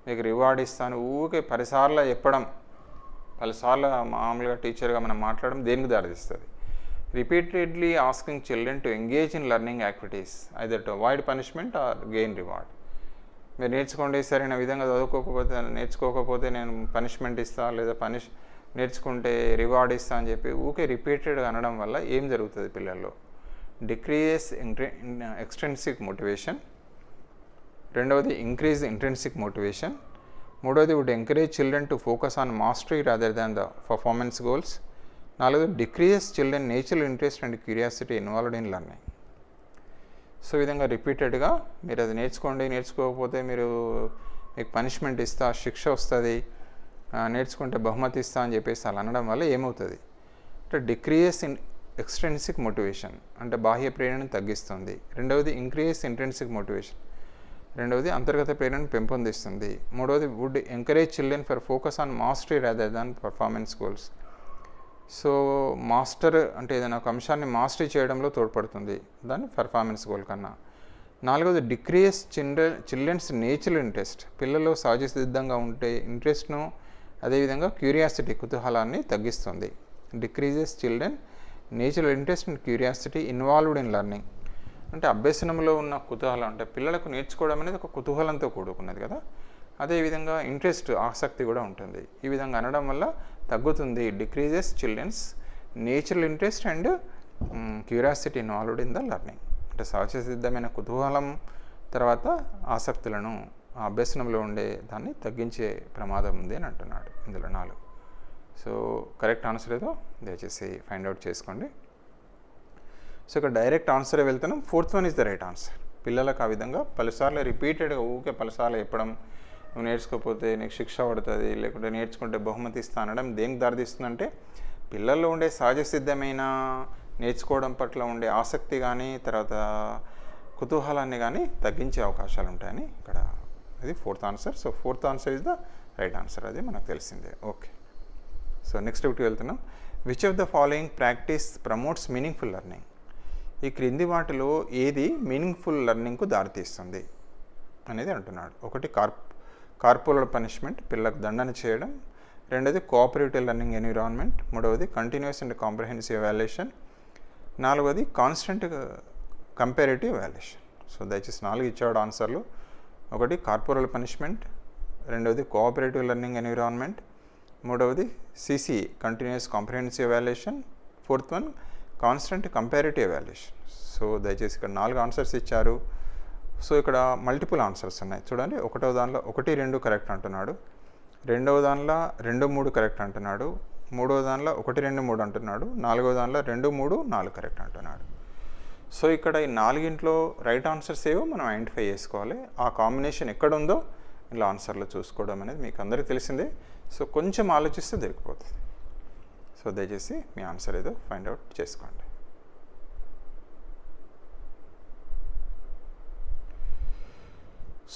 మీకు రివార్డ్ ఇస్తాను ఊరికే 10 సార్లు చెప్పడం, 10 సార్లు మామూలుగా టీచర్గా మనం మాట్లాడడం దేనికి దారితీస్తుంది? Repeatedly asking children to engage in learning activities either to avoid punishment are gain reward. మీరు నేర్చుకోండి, సరైన విధంగా నేర్చుకోకపోతే నేను పనిష్మెంట్ ఇస్తా, లేదా నేర్చుకుంటే రివార్డ్ ఇస్తా అని చెప్పి ఊకే రిపీటెడ్గా అనడం వల్ల ఏం జరుగుతుంది పిల్లల్లో? డిక్రీజెస్ ఎక్స్ట్రిన్సిక్ మోటివేషన్, రెండవది ఇంక్రీజ్ ఇంట్రిన్సిక్ మోటివేషన్, మూడవది would encourage children to focus on mastery rather than the performance goals, నాలుగవది decreases children natural interest and curiosity involved in learning. So ఈ విధంగా రిపీటెడ్గా మీరు అది నేర్చుకోకపోతే మీకు పనిష్మెంట్ ఇస్తా, శిక్ష వస్తుంది, నేర్చుకుంటే బహుమతి ఇస్తా అని చెప్పేసి అలా అనడం వల్ల ఏమవుతుంది అంటే డిక్రీజెస్ ఇన్ ఎక్స్ట్రిన్సిక్ మోటివేషన్ అంటే బాహ్య ప్రేరణను తగ్గిస్తుంది. రెండవది ఇంక్రీజెస్ ఇంట్రిన్సిక్ మోటివేషన్, రెండవది అంతర్గత ప్రేరణను పెంపొందిస్తుంది. మూడవది would encourage children for focus on mastery rather than performance goals. So master అంటే ఏదైనా ఒక అంశాన్ని మాస్టరీ చేయడంలో తోడ్పడుతుంది దాన్ని పర్ఫార్మెన్స్ గోల్ కన్నా. నాలుగవది డిక్రీజ్ చిల్డ్రన్స్ నేచురల్ ఇంట్రెస్ట్, పిల్లల్లో సహజ సిద్ధంగా ఉంటే ఇంట్రెస్ట్ను అదేవిధంగా క్యూరియాసిటీ కుతూహలాన్ని తగ్గిస్తుంది. Decreases children natural interest and curiosity involved in learning అంటే అభ్యసనంలో ఉన్న కుతూహలం, అంటే పిల్లలకు నేర్చుకోవడం అనేది ఒక కుతూహలంతో కూడుకున్నది కదా, అదేవిధంగా ఇంట్రెస్ట్ ఆసక్తి కూడా ఉంటుంది. ఈ విధంగా అనడం వల్ల తగ్గుతుంది. Decreases children's natural interest and curiosity involved in the learning అంటే సహజ సిద్ధమైన కుతూహలం తర్వాత ఆసక్తులను అభ్యసనంలో ఉండే దాన్ని తగ్గించే ప్రమాదం ఉంది అని అంటున్నాడు ఇందులో 4. సో కరెక్ట్ ఆన్సర్ ఏదో దయచేసి ఫైండ్ అవుట్ చేసుకోండి. సో ఇక్కడ డైరెక్ట్ ఆన్సరే వెళ్తున్నాం. Fourth one is the right answer. పిల్లలకు ఆ విధంగా 10 సార్లు రిపీటెడ్గా ఊకే 10 సార్లు చెప్పడం, నువ్వు నేర్చుకోకపోతే నీకు శిక్ష పడుతుంది, లేకుంటే నేర్చుకుంటే బహుమతి ఇస్తా అనడం దేనికి దారితీస్తుందంటే పిల్లల్లో ఉండే సహజ సిద్ధమైన నేర్చుకోవడం పట్ల ఉండే ఆసక్తి కానీ తర్వాత కుతూహలాన్ని కానీ తగ్గించే అవకాశాలు ఉంటాయని ఇక్కడ అది fourth answer. So fourth answer is the right answer, అది మనకు తెలిసిందే. ఓకే, సో నెక్స్ట్ ఒకటి వెళ్తున్నాం. Which of the following practice promotes meaningful learning? ఈ క్రింది వాటిలో ఏది మీనింగ్ఫుల్ లెర్నింగ్కు దారితీస్తుంది అనేది అంటున్నాడు. ఒకటి కార్పొరల్ పనిష్మెంట్, పిల్లలకు దండన చేయడం, రెండవది కోఆపరేటివ్ లెర్నింగ్ ఎన్విరాన్మెంట్, మూడవది కంటిన్యూస్ అండ్ కాంప్రహెన్సివ్ ఎవాల్యుయేషన్, నాలుగవది కాన్స్టెంట్ కంపారిటివ్ ఎవాల్యుయేషన్. సో దయచేసి 4 ఇచ్చాడు ఆన్సర్లు. ఒకటి కార్పొరల్ పనిష్మెంట్, రెండవది కోఆపరేటివ్ లెర్నింగ్ ఎన్విరాన్మెంట్, మూడవది CC continuous comprehensive evaluation, fourth one constant comparative evaluation. So దయచేసి ఇక్కడ 4 ఆన్సర్స్ ఇచ్చారు. సో ఇక్కడ మల్టిపుల్ ఆన్సర్స్ ఉన్నాయి చూడండి. ఒకటో దానిలో 1, 2 కరెక్ట్ అంటున్నాడు, రెండవ దానిలో 2, 3 కరెక్ట్ అంటున్నాడు, మూడవ దానిలో 1, 2, 3 అంటున్నాడు, నాలుగవ దానిలో 2, 3, 4 కరెక్ట్ అంటున్నాడు. సో ఇక్కడ ఈ 4 రైట్ ఆన్సర్స్ ఏవో మనం ఐడెంటిఫై చేసుకోవాలి. ఆ కాంబినేషన్ ఎక్కడుందో ఇలా ఆన్సర్లో చూసుకోవడం అనేది మీకు అందరికీ తెలిసిందే. సో కొంచెం ఆలోచిస్తే దొరికిపోతుంది. సో దయచేసి మీ ఆన్సర్ ఏదో ఫైండ్ అవుట్ చేసుకోండి.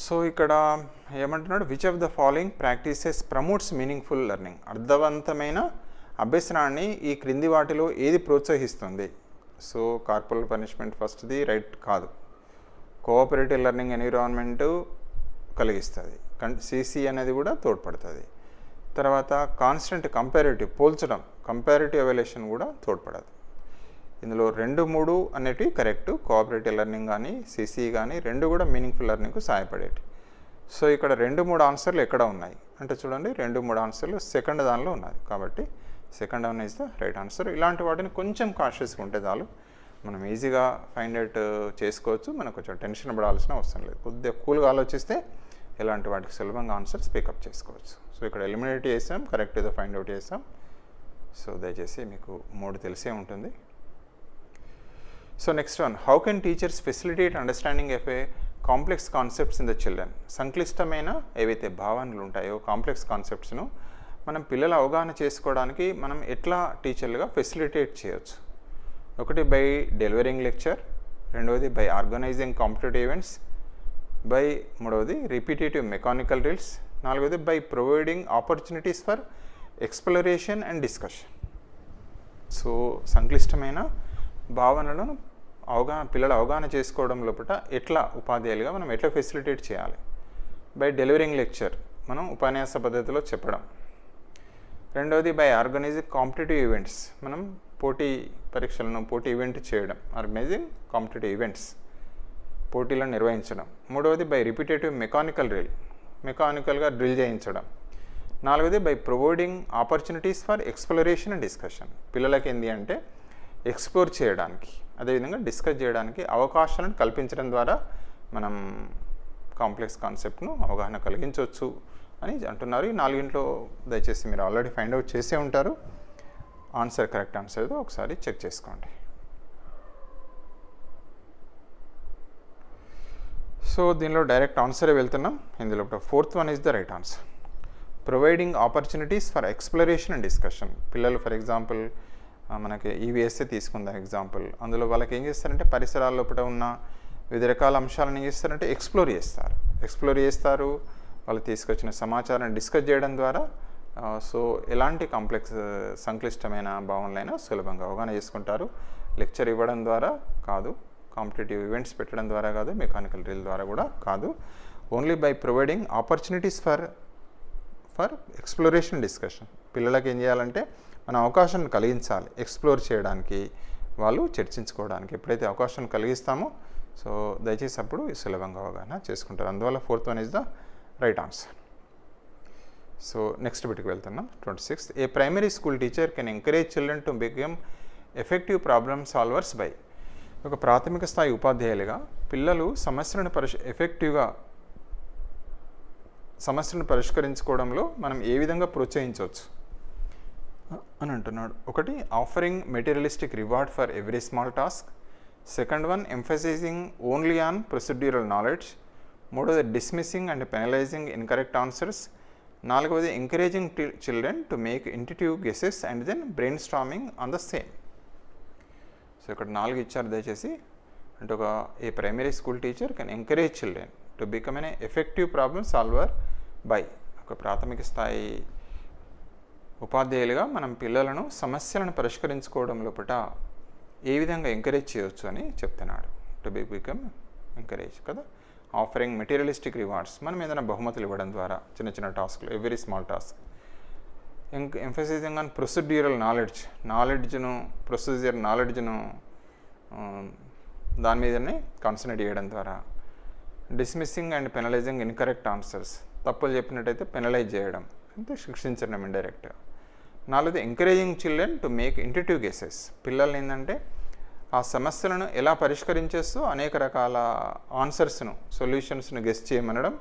సో ఇక్కడ ఏమంటున్నాడు, which of the following practices promotes meaningful learning? అర్థవంతమైన అభ్యసనాన్ని ఈ క్రింది వాటిలో ఏది ప్రోత్సహిస్తుంది? సో కార్పొరల్ పనిష్మెంట్ ఫస్ట్ది రైట్ కాదు, కోఆపరేటివ్ లెర్నింగ్ ఎన్విరాన్మెంట్ కలిగిస్తుంది, సిసి అనేది కూడా తోడ్పడుతుంది, తర్వాత కాన్స్టెంట్ కంపారిటివ్ పోల్చడం కంపారిటివ్ ఎవాల్యుయేషన్ కూడా తోడ్పడదు. ఇందులో 2, 3 అనేటివి కరెక్ట్, కోఆపరేటివ్ లెర్నింగ్ కానీ సిసి కానీ 2 కూడా మీనింగ్ఫుల్ లెర్నింగ్కు సహాయపడేవి. సో ఇక్కడ 2, 3 ఆన్సర్లు ఎక్కడ ఉన్నాయి అంటే చూడండి, 2, 3 ఆన్సర్లు సెకండ్ దానిలో ఉన్నది, కాబట్టి second one is the right answer. ఇలాంటి వాటిని కొంచెం కాన్షియస్గా ఉంటే చాలు, మనం ఈజీగా ఫైండ్ అవుట్ చేసుకోవచ్చు. మనకు కొంచెం టెన్షన్ పడాల్సిన అవసరం లేదు. కొద్దిగా కూల్గా ఆలోచిస్తే ఇలాంటి వాటికి సులభంగా ఆన్సర్స్ పికప్ చేసుకోవచ్చు. సో ఇక్కడ ఎలిమినేట్ చేసాం, కరెక్ట్ ఏదో ఫైండ్ అవుట్ చేసాం. సో దయచేసి మీకు 3 తెలిసే ఉంటుంది. So next one, how can teachers facilitate understanding of A complex concepts in the children. సంక్లిష్టమైన ఏవైతే భావనలు ఉంటాయో కాంప్లెక్స్ కాన్సెప్ట్స్ను మనం పిల్లల అవగాహన చేసుకోవడానికి మనం ఎట్లా టీచర్లుగా ఫెసిలిటేట్ చేయొచ్చు. ఒకటి బై డెలివరింగ్ లెక్చర్, రెండవది by organising competitive events, by మూడవది రిపిటేటివ్ మెకానికల్ డ్రిల్స్, నాలుగవది by providing opportunities for exploration and discussion. So సంక్లిష్టమైన భావనలను పిల్లల అవగాహన చేసుకోవడం లోపల ఎట్లా ఉపాధ్యాయులుగా మనం ఎట్లా ఫెసిలిటేట్ చేయాలి. బై డెలివరింగ్ లెక్చర్, మనం ఉపన్యాస పద్ధతిలో చెప్పడం. రెండవది బై ఆర్గనైజింగ్ కాంపిటేటివ్ ఈవెంట్స్, మనం పోటీ పరీక్షలను పోటీ ఈవెంట్ చేయడం, ఆర్గనైజింగ్ కాంపిటేటివ్ ఈవెంట్స్, పోటీలను నిర్వహించడం. మూడవది బై రిపిటేటివ్ మెకానికల్ డ్రిల్, మెకానికల్గా డ్రిల్ చేయించడం. నాలుగవది by providing opportunities for exploration and discussion, పిల్లలకి ఏంటి అంటే ఎక్స్ప్లోర్ చేయడానికి అదేవిధంగా డిస్కస్ చేయడానికి అవకాశాలను కల్పించడం ద్వారా మనం కాంప్లెక్స్ కాన్సెప్ట్ను అవగాహన కలిగించవచ్చు అని అంటున్నారు. ఈ 4 దయచేసి మీరు ఆల్రెడీ ఫైండ్ అవుట్ చేసే ఉంటారు. ఆన్సర్ కరెక్ట్ ఆన్సర్ ఏదో ఒకసారి చెక్ చేసుకోండి. సో దీనిలో డైరెక్ట్ ఆన్సరే వెళ్తున్నాం. ఇందులో 4th one is the right answer. Providing opportunities for exploration and discussion. పిల్లలు ఫర్ ఎగ్జాంపుల్ మనకి ఈవీఎస్ఏ తీసుకుందాం ఎగ్జాంపుల్. అందులో వాళ్ళకి ఏం చేస్తారంటే పరిసరాల లోపల ఉన్న వివిధ రకాల అంశాలను ఏం చేస్తారంటే ఎక్స్ప్లోర్ చేస్తారు. వాళ్ళు తీసుకొచ్చిన సమాచారాన్ని డిస్కస్ చేయడం ద్వారా సో ఎలాంటి కాంప్లెక్స్ సంక్లిష్టమైన భావనలైనా సులభంగా అవగాహన చేసుకుంటారు. లెక్చర్ ఇవ్వడం ద్వారా కాదు, కాంపిటేటివ్ ఈవెంట్స్ పెట్టడం ద్వారా కాదు, మెకానికల్ డ్రిల్ ద్వారా కూడా కాదు. Only by providing opportunities for exploration discussion. పిల్లలకి ఏం చేయాలంటే మనం అవకాశం కలిగించాలి ఎక్స్ప్లోర్ చేయడానికి, వాళ్ళు చర్చించుకోవడానికి. ఎప్పుడైతే అవకాశం కలిగిస్తామో సో దయచేసి అప్పుడు సులభంగా అవగాహన చేసుకుంటారు. అందువల్ల 4th one is the right answer. So next బిట్కి వెళ్తున్నాం. 26th, a primary school teacher can encourage children to become effective problem solvers by. ఒక ప్రాథమిక స్థాయి ఉపాధ్యాయులుగా పిల్లలు ఎఫెక్టివ్గా సమస్యను పరిష్కరించుకోవడంలో మనం ఏ విధంగా ప్రోత్సహించవచ్చు అని అంటున్నాడు. ఒకటి, offering materialistic reward for every small task. Second one, emphasizing only on procedural knowledge. మూడవది, dismissing and penalizing incorrect answers. నాలుగవది, encouraging children to make intuitive guesses and then brainstorming on the same. So ఇక్కడ 4 ఇచ్చారు దయచేసి. అంటే a primary school teacher can encourage children to become an effective problem solver by. ఒక ప్రాథమిక స్థాయి ఉపాధ్యాయులుగా మనం పిల్లలను సమస్యలను పరిష్కరించుకోవడం లోపల ఏ విధంగా ఎంకరేజ్ చేయవచ్చు అని చెప్తున్నాడు. టు బికమ్ ఎంకరేజ్ కదా. ఆఫరింగ్ మెటీరియలిస్టిక్ రివార్డ్స్, మనం ఏదైనా బహుమతులు ఇవ్వడం ద్వారా చిన్న టాస్క్లు, every small task. Emphasizing on procedural నాలెడ్జ్ను దాని మీదనే కాన్సన్ట్రేట్ చేయడం ద్వారా. Dismissing and penalizing incorrect answers, తప్పులు చెప్పినట్టయితే పెనలైజ్ చేయడం అంటే శిక్షించడం ఇండైరెక్ట్గా. నాలుగోది, encouraging children to make intuitive guesses, పిల్లల్ని ఏంటంటే ఆ సమస్యలను ఎలా పరిష్కరించేస్తూ అనేక రకాల సొల్యూషన్స్ను గెస్ చేయమనడం.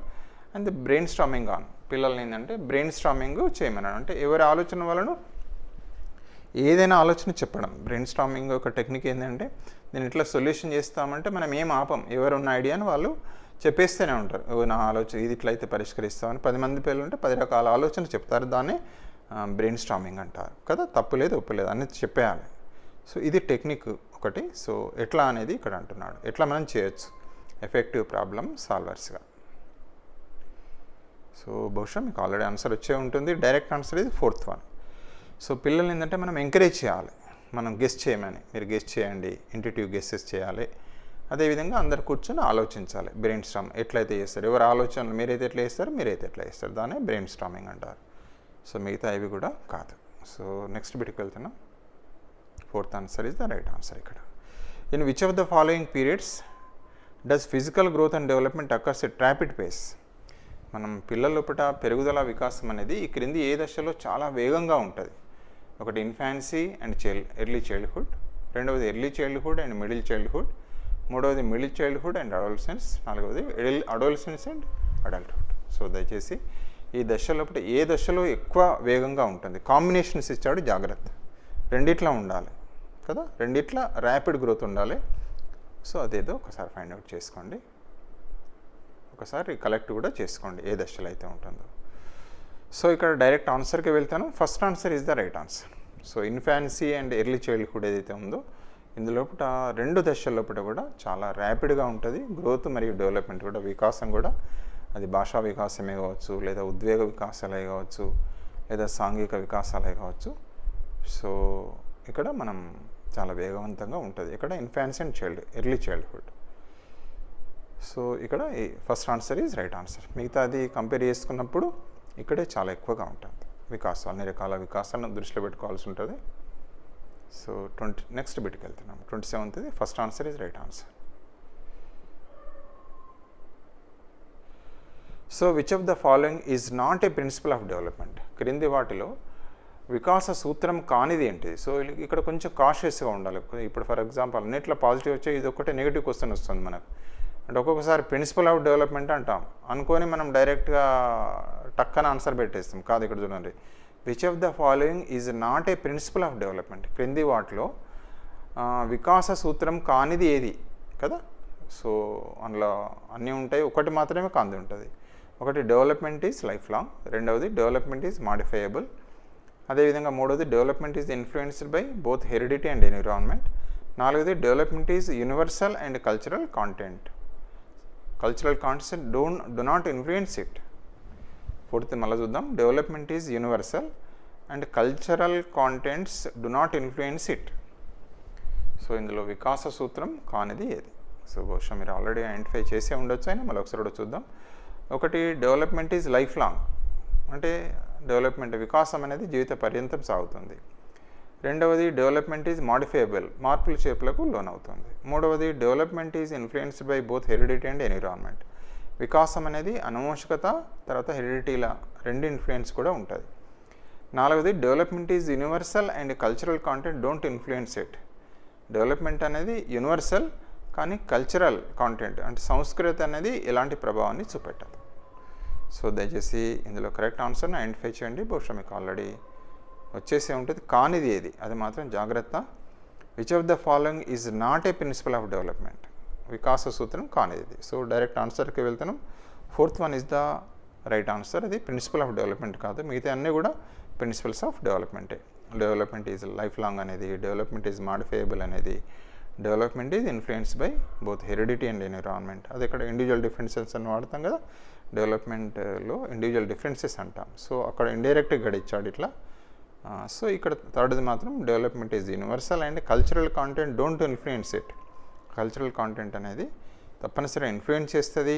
అండ్ బ్రెయిన్ స్టార్మింగ్ పిల్లల్ని ఏంటంటే బ్రెయిన్ స్టార్మింగ్ చేయమనడం అంటే ఎవరి ఆలోచన వలన ఏదైనా ఆలోచన చెప్పడం. బ్రెయిన్ స్టార్మింగ్ ఒక టెక్నిక్ ఏంటంటే నేను ఇట్లా సొల్యూషన్ చేస్తామంటే మనం ఏం ఆపం, ఎవరున్న ఐడియాని వాళ్ళు చెప్పేస్తూనే ఉంటారు. నా ఆలోచన ఇది ఇట్లయితే పరిష్కరిస్తామని 10 మంది పిల్లలు ఉంటే 10 రకాల ఆలోచనలు చెప్తారు. దాన్ని బ్రెయిన్ స్టార్మింగ్ అంటారు కదా. తప్పులేదు ఒప్పులేదు అన్నీ చెప్పేయాలి. సో ఇది టెక్నిక్ ఒకటి. సో ఎట్లా అనేది ఇక్కడ అంటున్నాడు, ఎట్లా మనం చేయొచ్చు ఎఫెక్టివ్ ప్రాబ్లమ్ సాల్వర్స్గా. సో బహుశా మీకు ఆల్రెడీ ఆన్సర్ వచ్చే ఉంటుంది. డైరెక్ట్ ఆన్సర్ ఇది 4th వన్. సో పిల్లల్ని ఏంటంటే మనం ఎంకరేజ్ చేయాలి, మనం గెస్ చేయమని, మీరు గెస్ చేయండి, ఇంట్యూటివ్ గెస్సెస్ చేయాలి. అదేవిధంగా అందరు కూర్చొని ఆలోచించాలి. బ్రెయిన్ స్టార్మ్ ఎట్లయితే చేస్తారు, ఎవరి ఆలోచనలు మీరైతే ఎట్లా చేస్తారు, మీరైతే ఎట్లా చేస్తారు, దాన్ని బ్రెయిన్ స్టార్మింగ్ అంటారు. సో మిగతా ఇవి కూడా కాదు. సో నెక్స్ట్ బిట్కి వెళ్తున్నాం. 4th answer is the right answer ఇక్కడ. In which of the following periods does physical growth and development occurs at rapid pace. మనం పిల్లల లోపల పెరుగుదల వికాసం అనేది ఈ క్రింది ఏ దశలో చాలా వేగంగా ఉంటుంది. ఒకటి ఇన్ఫాన్సీ అండ్ ఎర్లీ చైల్డ్హుడ్, రెండవది early childhood and middle childhood, మూడవది మిడిల్ చైల్డ్హుడ్ అండ్ అడోలసెన్స్, నాలుగవది అడోలసెన్స్ అండ్ అడల్ట్హుడ్. సో దయచేసి ఈ దశలో ఏ దశలో ఎక్కువ వేగంగా ఉంటుంది, కాంబినేషన్స్ ఇచ్చాడు, జాగ్రత్త. రెండిట్లా ఉండాలి కదా, రెండిట్లా ర్యాపిడ్ గ్రోత్ ఉండాలి. సో అదేదో ఒకసారి ఫైండ్ అవుట్ చేసుకోండి, ఒకసారి కలెక్ట్ కూడా చేసుకోండి ఏ దశలో అయితే ఉంటుందో. సో ఇక్కడ డైరెక్ట్ ఆన్సర్కి వెళ్తాను. First answer is the right answer. So infancy and early childhood ఏదైతే ఉందో ఇందులోపట రెండు దశల లోపల కూడా చాలా ర్యాపిడ్గా ఉంటుంది గ్రోత్ మరియు డెవలప్మెంట్ కూడా, వికాసం కూడా. అది భాషా వికాసమే కావచ్చు, లేదా ఉద్వేగ వికాసాలే కావచ్చు, లేదా సాంఘిక వికాసాలే కావచ్చు. సో ఇక్కడ మనం చాలా వేగవంతంగా ఉంటుంది ఇక్కడ infancy and early childhood. So ఇక్కడ first answer is right answer. మిగతా అది కంపేర్ చేసుకున్నప్పుడు ఇక్కడే చాలా ఎక్కువగా ఉంటుంది వికాసాలు, అన్ని రకాల వికాసాలను దృష్టిలో పెట్టుకోవాల్సి ఉంటుంది. సో నెక్స్ట్ బిట్కి వెళ్తున్నాం. 27th first answer is right answer. So which of the following is not a principle of development? క్రింది వాటిలో వికాస సూత్రం కానిది ఏంటిది? సో ఇక్కడ కొంచెం కాషియస్గా ఉండాలి. ఇప్పుడు ఫర్ ఎగ్జాంపుల్ అన్నిట్లో పాజిటివ్ వచ్చే ఇది ఒకటే నెగిటివ్ క్వశ్చన్ వస్తుంది మనకు. అంటే ఒక్కొక్కసారి ప్రిన్సిపల్ ఆఫ్ డెవలప్మెంట్ అంటాం అనుకొని మనం డైరెక్ట్గా టక్కన ఆన్సర్ పెట్టేస్తాం. కాదు, ఇక్కడ చూడండి, which of the following is not a principle of development? క్రింది వాటిలో వికాస సూత్రం కానిది ఏది కదా. సో అందులో అన్నీ ఉంటాయి, ఒకటి మాత్రమే కాంది ఉంటుంది. ఒకటి డెవలప్మెంట్ ఈజ్ లైఫ్ లాంగ్, రెండవది డెవలప్మెంట్ ఈజ్ మాడిఫైయబుల్, అదేవిధంగా మూడవది development is influenced by both heredity and environment, నాలుగవది development is universal and cultural content, cultural content do not influence it. Fourth మళ్ళీ చూద్దాం, development is universal and cultural contents do not influence it. So ఇందులో వికాస సూత్రం కానిది ఏది? So బహుశా మీరు ఆల్రెడీ ఐడెంటిఫై చేసే ఉండొచ్చు, అయినా మళ్ళీ ఒకసారి కూడా చూద్దాం. ఒకటి డెవలప్మెంట్ ఈజ్ లైఫ్ లాంగ్, అంటే డెవలప్మెంట్ వికాసం అనేది జీవిత పర్యంతం సాగుతుంది. రెండవది డెవలప్మెంట్ ఈజ్ మాడిఫైయబుల్, మార్పుల చేర్పులకు లోనవుతుంది. మూడవది development is influenced by both heredity and environment, వికాసం అనేది అనువంశికత తర్వాత హెరిడిటీల రెండు ఇన్ఫ్లుయెన్స్ కూడా ఉంటుంది. నాలుగవది development is universal and cultural content don't influence it, development అనేది యూనివర్సల్ కానీ కల్చరల్ కాంటెంట్ అంటే సంస్కృతి అనేది ఎలాంటి ప్రభావాన్ని చూపెట్టదు. సో దయచేసి ఇందులో కరెక్ట్ ఆన్సర్ని ఐడెంటిఫై చేయండి. బహుశా మీకు ఆల్రెడీ వచ్చేసే ఉంటుంది. కానిది ఏది అది మాత్రం జాగ్రత్త. Which of the following is not a principle of development? వికాస సూత్రం కానిది. సో డైరెక్ట్ ఆన్సర్కి వెళ్తాను. Fourth one is the right answer. అది ప్రిన్సిపల్ ఆఫ్ డెవలప్మెంట్ కాదు, మిగతా అన్నీ కూడా ప్రిన్సిపల్స్ ఆఫ్ డెవలప్మెంటే. డెవలప్మెంట్ ఈజ్ లైఫ్ లాంగ్ అనేది, డెవలప్మెంట్ ఈజ్ మాడిఫైయబుల్ అనేది, development is influence by both heredity and environment. అది ఇక్కడ ఇండివిజువల్ డిఫరెన్సెస్ అని వాడతాం కదా, డెవలప్మెంట్లో ఇండివిజువల్ డిఫరెన్సెస్ అంటాం. సో అక్కడ ఇండైరెక్ట్గా గడిచాడు ఇట్లా. సో ఇక్కడ థర్డ్ది మాత్రం development is universal and cultural content don't influence it, cultural content అనేది తప్పనిసరిగా ఇన్ఫ్లుయెన్స్ చేస్తుంది.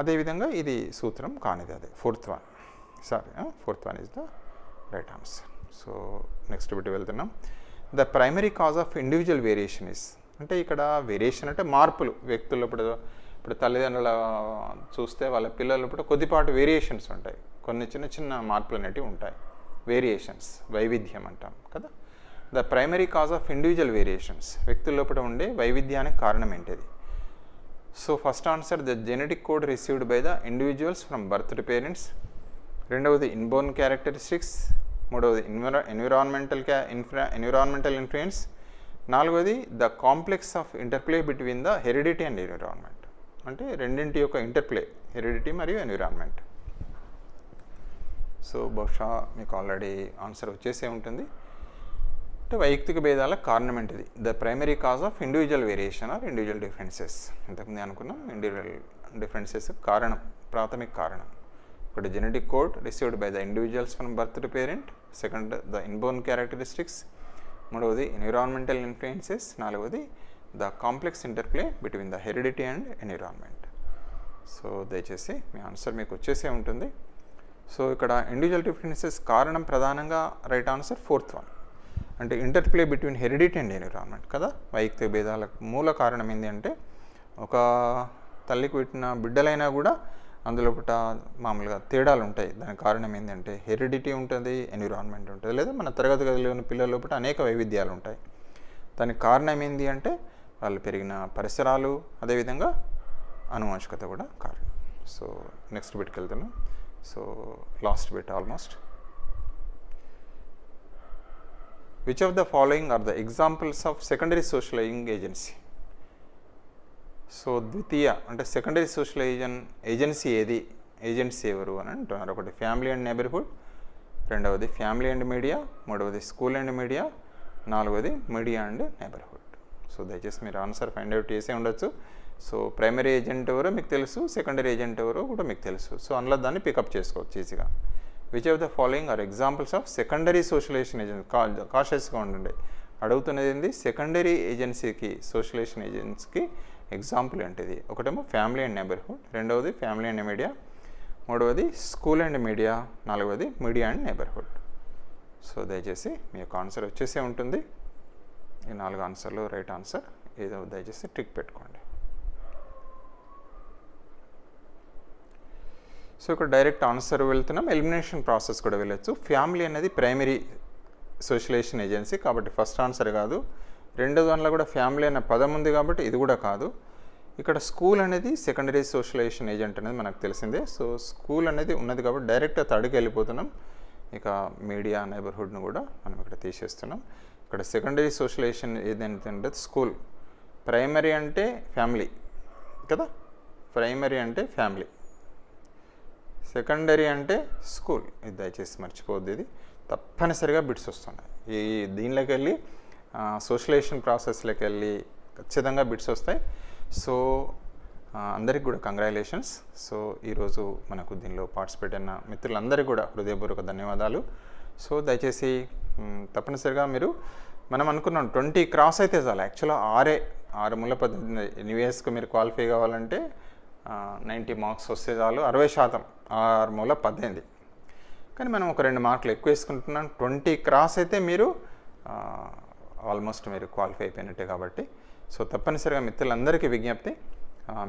అదేవిధంగా ఇది సూత్రం కానిది, అదే fourth one. Fourth one is the right answer. So next bit వెళ్తున్నాం. The primary cause of individual variation is, అంటే ఇక్కడ వేరియేషన్ అంటే మార్పులు వ్యక్తుల్లో. ఇప్పుడు తల్లిదండ్రుల చూస్తే వాళ్ళ పిల్లలు కొద్దిపాటు వేరియేషన్స్ ఉంటాయి, కొన్ని చిన్న చిన్న మార్పులు అనేటివి ఉంటాయి, వేరియేషన్స్, వైవిధ్యం అంటాం కదా. The primary cause of individual variations, వ్యక్తుల్లోపల ఉండే వైవిధ్యానికి కారణం ఏంటిది? So first answer the genetic code received by the individuals from birth to parents, రెండవది ఇన్బోర్న్ క్యారెక్టరిస్టిక్స్, మూడవది ఎన్విరాన్మెంటల్ ఇన్ఫ్లుయెన్స్, నాలుగవది the complex of interplay between the heredity and environment, అంటే రెండింటి యొక్క ఇంటర్ప్లే, హెరిడిటీ మరియు ఎన్విరాన్మెంట్. సో బహుశా మీకు already answer వచ్చేసే ఉంటుంది. అంటే వైయక్తిక భేదాలకు కారణం ఏంటిది? The primary cause of individual variation or individual differences. ఇంతకుముందు అనుకున్నాం ఇండివిజువల్ డిఫరెన్సెస్ కారణం, ప్రాథమిక కారణం. ఒకటి genetic code received by the individuals from birth to parent, second the inborn characteristics, మూడవది ఎన్విరాన్మెంటల్ ఇన్ఫ్లుయెన్సెస్, నాలుగవది the complex interplay between the heredity and environment. So దయచేసి మీ ఆన్సర్ మీకు వచ్చేసే ఉంటుంది. సో ఇక్కడ ఇండివిజువల్ డిఫరెన్సెస్ కారణం ప్రధానంగా రైట్ ఆన్సర్ ఫోర్త్ వన్, అంటే interplay between heredity and environment కదా. వైయక్తిక భేదాలకు మూల కారణం ఏంటి అంటే ఒక తల్లికి పుట్టిన బిడ్డలైనా కూడా అందులో మామూలుగా తేడాలు ఉంటాయి. దానికి కారణం ఏంటంటే హెరిడిటీ ఉంటుంది, ఎన్విరాన్మెంట్ ఉంటుంది, లేదా మన తరగతి గదిలో ఉన్న పిల్లల లోపల అనేక వైవిధ్యాలు ఉంటాయి. దానికి కారణం ఏంటి అంటే వాళ్ళు పెరిగిన పరిసరాలు, అదేవిధంగా అనువంశికత కూడా కారణం. సో నెక్స్ట్ బిట్కి వెళ్తున్నాం. So last bit almost. Which of the following are the examples of secondary socialising agency? So ద్వితీయ అంటే సెకండరీ సోషలైజేషన్ ఏజెన్సీ ఏది, ఏజెన్సీ ఎవరు అని అంటున్నారు. ఒకటి ఫ్యామిలీ అండ్ నైబర్హుడ్, రెండవది ఫ్యామిలీ అండ్ మీడియా, మూడవది స్కూల్ అండ్ మీడియా, నాలుగవది మీడియా అండ్ నైబర్హుడ్. సో దయచేసి మీరు ఆన్సర్ ఫైండ్ అవుట్ చేసే ఉండొచ్చు. సో ప్రైమరీ ఏజెంట్ ఎవరో మీకు తెలుసు, సెకండరీ ఏజెంట్ ఎవరో కూడా మీకు తెలుసు. సో అందులో దాన్ని పికప్ చేసుకోవచ్చు ఈజీగా. Which of the following are examples of secondary socialisation agency? కాషియస్గా ఉండండి, అడుగుతున్నది ఏంది సెకండరీ ఏజెన్సీకి, సోషలైజేషన్ ఏజెన్సీకి ఎగ్జాంపుల్ ఏంటిది? ఒకటేమో ఫ్యామిలీ అండ్ నైబర్హుడ్, రెండవది ఫ్యామిలీ అండ్ మీడియా, మూడవది స్కూల్ అండ్ మీడియా, నాలుగవది మీడియా అండ్ నైబర్హుడ్. సో దయచేసి మీ యొక్క ఆన్సర్ వచ్చేసే ఉంటుంది. ఈ 4 ఆన్సర్లు రైట్ ఆన్సర్ ఏదో దయచేసి టిక్ పెట్టుకోండి. సో ఇక్కడ డైరెక్ట్ ఆన్సర్ వెళ్తున్నాం. ఎలిమినేషన్ ప్రాసెస్ కూడా వెళ్ళొచ్చు. ఫ్యామిలీ అనేది ప్రైమరీ సోషలైజేషన్ ఏజెన్సీ కాబట్టి ఫస్ట్ ఆన్సర్ కాదు. రెండో దానిలో కూడా ఫ్యామిలీ అనే పదం ఉంది కాబట్టి ఇది కూడా కాదు. ఇక్కడ స్కూల్ అనేది సెకండరీ సోషలైజేషన్ ఏజెంట్ అనేది మనకు తెలిసిందే. సో స్కూల్ అనేది ఉన్నది కాబట్టి డైరెక్ట్ థర్డ్కి వెళ్ళిపోతున్నాం. ఇక మీడియా నైబర్హుడ్ను కూడా మనం ఇక్కడ తీసేస్తున్నాం. ఇక్కడ సెకండరీ సోషలైజేషన్ ఏదంటే స్కూల్, ప్రైమరీ అంటే ఫ్యామిలీ కదా, ప్రైమరీ అంటే ఫ్యామిలీ, సెకండరీ అంటే స్కూల్. ఇది దయచేసి మర్చిపోవద్దు, ఇది తప్పనిసరిగా బిట్స్ వస్తున్నాయి. ఈ దీనిలోకి వెళ్ళి సోషలైజేషన్ ప్రాసెస్లోకి వెళ్ళి ఖచ్చితంగా బిట్స్ వస్తాయి. సో అందరికి కూడా కంగ్రాచులేషన్స్. సో ఈరోజు మనకు దీనిలో పార్టిసిపేట్ అయిన మిత్రులందరికీ కూడా హృదయపూర్వక ధన్యవాదాలు. సో దయచేసి తప్పనిసరిగా మీరు, మనం అనుకున్నాం 20 క్రాస్ అయితే చాలు. యాక్చువల్గా 6 మూల పద్ధతి ఎన్విఎస్కి మీరు క్వాలిఫై కావాలంటే 90 మార్క్స్ వస్తే చాలు, 60%, 6 మూల 18. కానీ మనం ఒక 2 మార్కులు ఎక్కువ వేసుకుంటున్నాం. 20 క్రాస్ అయితే మీరు ఆల్మోస్ట్ మీరు క్వాలిఫై అయిపోయినట్టే కాబట్టి. సో తప్పనిసరిగా మిత్రులందరికీ విజ్ఞప్తి,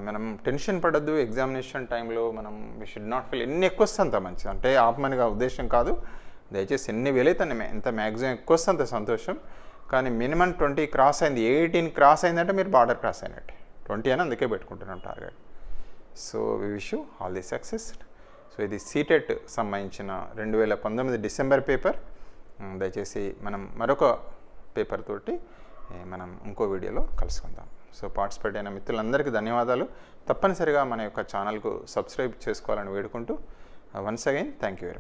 మనం టెన్షన్ పడద్దు. ఎగ్జామినేషన్ టైంలో మనం వీ షుడ్ నాట్ ఫీల్, ఎన్ని ఎక్కువ వస్తే అంత మంచిది, అంటే ఆపమనిగా ఉద్దేశం కాదు. దయచేసి ఎన్ని వేలైతే ఎంత మ్యాక్సిమం ఎక్కువ వస్తే అంత సంతోషం. కానీ మినిమం 20 క్రాస్ అయింది, 18 క్రాస్ అయిందంటే మీరు బార్డర్ క్రాస్ అయినట్టే. 20 అని అందుకే పెట్టుకుంటున్నాం target. So we wish you all the success. So ఇది సీటెట్ సంబంధించిన 2019 డిసెంబర్ పేపర్. దయచేసి మనం మరొక పేపర్ తోటి మనం ఇంకో వీడియోలో కలుసుకుందాం. సో పార్టిసిపేట్ అయిన మిత్రులందరికీ ధన్యవాదాలు. తప్పనిసరిగా మన యొక్క ఛానల్కు సబ్స్క్రైబ్ చేసుకోవాలని వేడుకుంటూ once again thank you very much.